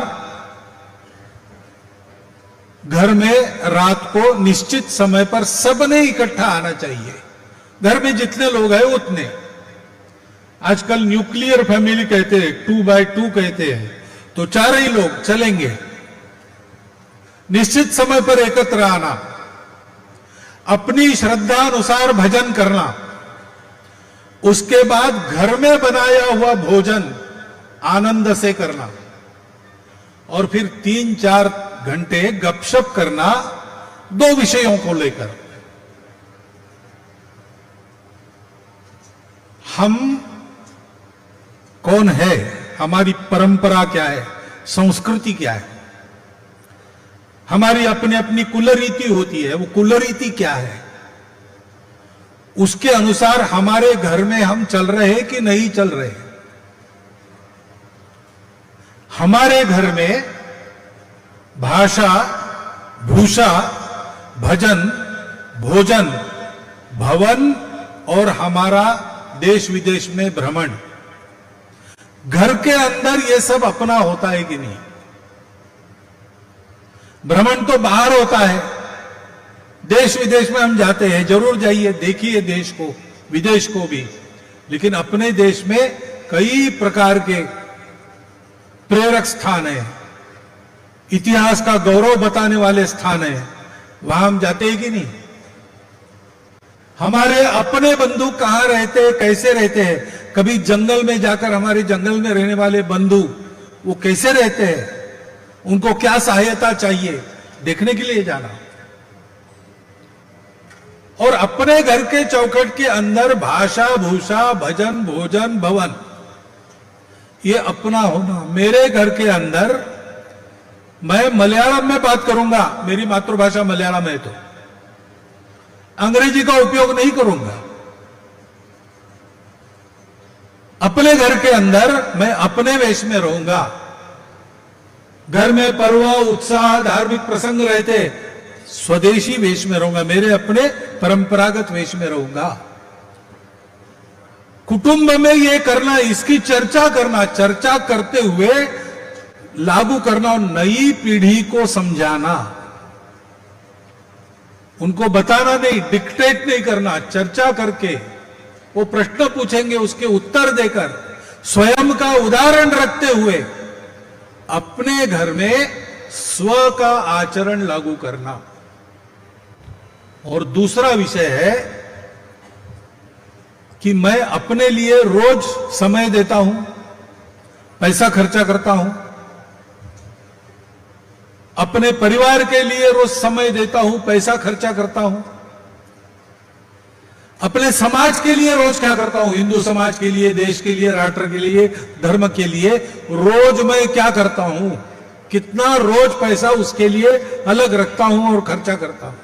घर में रात को निश्चित समय पर सबने इकट्ठा आना चाहिए. घर में जितने लोग हैं उतने. आजकल न्यूक्लियर फैमिली कहते हैं, 2x2 कहते हैं, तो 4 ही लोग चलेंगे. निश्चित समय पर एकत्र आना, अपनी श्रद्धा अनुसार भजन करना, उसके बाद घर में बनाया हुआ भोजन आनंद से करना, और फिर 3-4 घंटे गपशप करना 2 विषयों को लेकर. हम कौन है, हमारी परंपरा क्या है, संस्कृति क्या है, हमारी अपनी अपनी कुलरीति होती है. वो कुलरीति क्या है, उसके अनुसार हमारे घर में हम चल रहे हैं कि नहीं चल रहे. हमारे घर में भाषा, भूषा, भजन, भोजन, भवन और हमारा देश विदेश में भ्रमण, घर के अंदर ये सब अपना होता है कि नहीं? भ्रमण तो बाहर होता है, देश विदेश में हम जाते हैं, जरूर जाइए, देखिए देश को, विदेश को भी, लेकिन अपने देश में कई प्रकार के प्रेरक स्थान है, इतिहास का गौरव बताने वाले स्थान है, वहां हम जाते हैं कि नहीं? हमारे अपने बंधु कहां रहते हैं, कैसे रहते हैं? कभी जंगल में जाकर हमारे जंगल में रहने वाले बंधु वो कैसे रहते हैं, उनको क्या सहायता चाहिए, देखने के लिए जाना। और अपने घर के चौखट के अंदर भाषा भूषा भजन भोजन भवन ये अपना होना। मेरे घर के अंदर मैं मलयालम में बात करूंगा, मेरी मातृभाषा मलयालम है, तो अंग्रेजी का उपयोग नहीं करूंगा। अपने घर के अंदर मैं अपने वेश में रहूंगा। घर में पर्व उत्साह धार्मिक प्रसंग रहते, स्वदेशी वेश में रहूंगा, मेरे अपने परंपरागत वेश में रहूंगा। कुटुंब में ये करना, इसकी चर्चा करना, चर्चा करते हुए लागू करना और नई पीढ़ी को समझाना, उनको बताना नहीं, डिक्टेट नहीं करना, चर्चा करके वो प्रश्न पूछेंगे उसके उत्तर देकर स्वयं का उदाहरण रखते हुए अपने घर में स्व का आचरण लागू करना। और दूसरा विषय है कि मैं अपने लिए रोज समय देता हूं, पैसा खर्चा करता हूं, अपने परिवार के लिए रोज समय देता हूं, पैसा खर्चा करता हूं, अपने समाज के लिए रोज क्या करता हूं, हिंदू समाज के लिए, देश के लिए, राष्ट्र के लिए, धर्म के लिए रोज मैं क्या करता हूं, कितना रोज पैसा उसके लिए अलग रखता हूं और खर्चा करता हूं।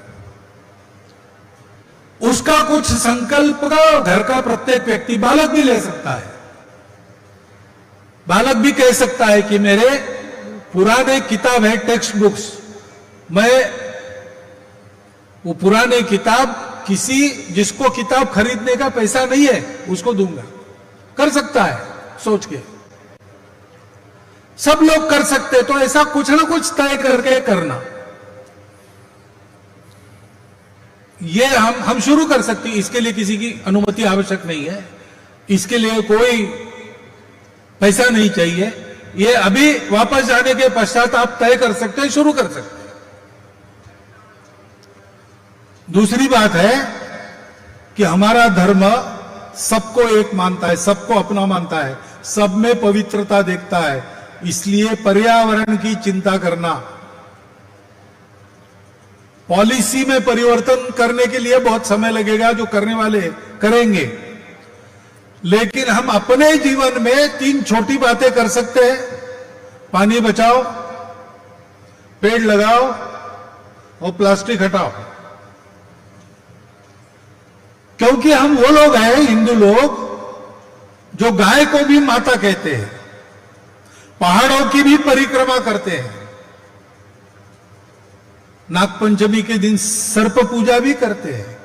उसका कुछ संकल्प का घर का प्रत्येक व्यक्ति, बालक भी ले सकता है, बालक भी कह सकता है कि मेरे पुराने किताब है, टेक्स्ट बुक्स, मैं वो पुराने किताब किसी जिसको किताब खरीदने का पैसा नहीं है उसको दूंगा, कर सकता है सोच के, सब लोग कर सकते। तो ऐसा कुछ ना कुछ तय करके करना, ये हम शुरू कर सकते हैं। इसके लिए किसी की अनुमति आवश्यक नहीं है, इसके लिए कोई पैसा नहीं चाहिए, ये अभी वापस जाने के पश्चात आप तय कर सकते हैं, शुरू कर सकते हैं। दूसरी बात है कि हमारा धर्म सबको एक मानता है, सबको अपना मानता है, सब में पवित्रता देखता है, इसलिए पर्यावरण की चिंता करना, पॉलिसी में परिवर्तन करने के लिए बहुत समय लगेगा, जो करने वाले करेंगे, लेकिन हम अपने जीवन में 3 छोटी बातें कर सकते हैं। पानी बचाओ, पेड़ लगाओ और प्लास्टिक हटाओ। क्योंकि हम वो लोग हैं, हिंदू लोग, जो गाय को भी माता कहते हैं, पहाड़ों की भी परिक्रमा करते हैं, नागपंचमी के दिन सर्प पूजा भी करते हैं।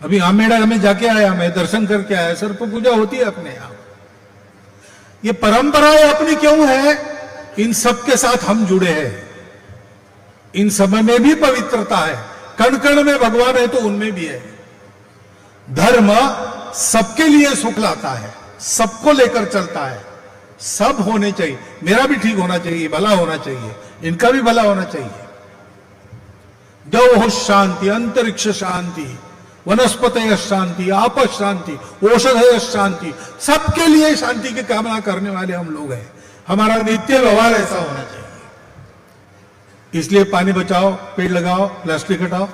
अभी आमेड़ा में जाके आया, मैं दर्शन करके आया, सर्प पूजा होती है अपने यहां। ये परंपराएं अपनी क्यों है? इन सब के साथ हम जुड़े हैं, इन सब में भी पवित्रता है, कण कण में भगवान है तो उनमें भी है। धर्म सबके लिए सुख लाता है, सबको लेकर चलता है, सब होने चाहिए, मेरा भी ठीक होना चाहिए, भला होना चाहिए, इनका भी भला होना चाहिए। देव शांति, अंतरिक्ष शांति, वनस्पतय शांति, आपस शांति, औषधय शांति, सबके लिए शांति की कामना करने वाले हम लोग हैं। हमारा नित्य व्यवहार ऐसा होना चाहिए। इसलिए पानी बचाओ, पेड़ लगाओ, प्लास्टिक हटाओ।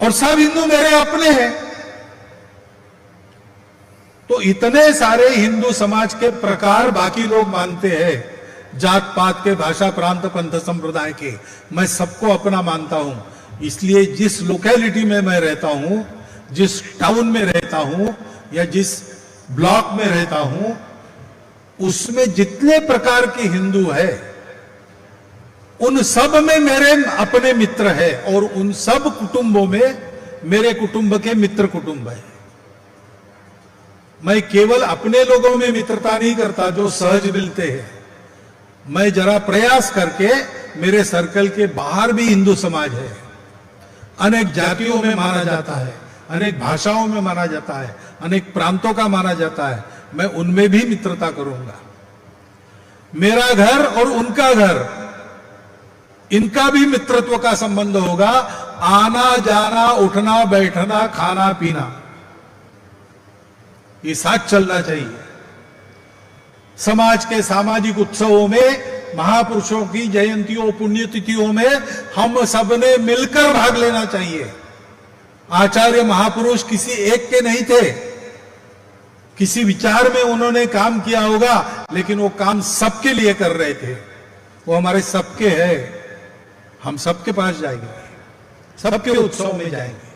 और सब हिंदू मेरे अपने हैं। तो इतने सारे हिंदू समाज के प्रकार बाकी लोग मानते हैं, जात पात के, भाषा प्रांत पंथ संप्रदाय के, मैं सबको अपना मानता हूं। इसलिए जिस लोकेलिटी में मैं रहता हूं, जिस टाउन में रहता हूं या जिस ब्लॉक में रहता हूं, उसमें जितने प्रकार के हिंदू है, उन सब में मेरे अपने मित्र हैं और उन सब कुटुंबों में मेरे कुटुंब के मित्र कुटुंब है। मैं केवल अपने लोगों में मित्रता नहीं करता जो सहज मिलते हैं, मैं जरा प्रयास करके मेरे सर्कल के बाहर भी हिंदू समाज है, अनेक जातियों में माना जाता है, अनेक भाषाओं में माना जाता है, अनेक प्रांतों का माना जाता है, मैं उनमें भी मित्रता करूंगा। मेरा घर और उनका घर, इनका भी मित्रत्व का संबंध होगा। आना जाना, उठना बैठना, खाना पीना, ये साथ चलना चाहिए। समाज के सामाजिक उत्सवों में, महापुरुषों की जयंतियों पुण्यतिथियों में हम सबने मिलकर भाग लेना चाहिए। आचार्य महापुरुष किसी एक के नहीं थे, किसी विचार में उन्होंने काम किया होगा, लेकिन वो काम सबके लिए कर रहे थे। वो हमारे सबके है, हम सबके पास जाएंगे, सबके उत्सव में जाएंगे।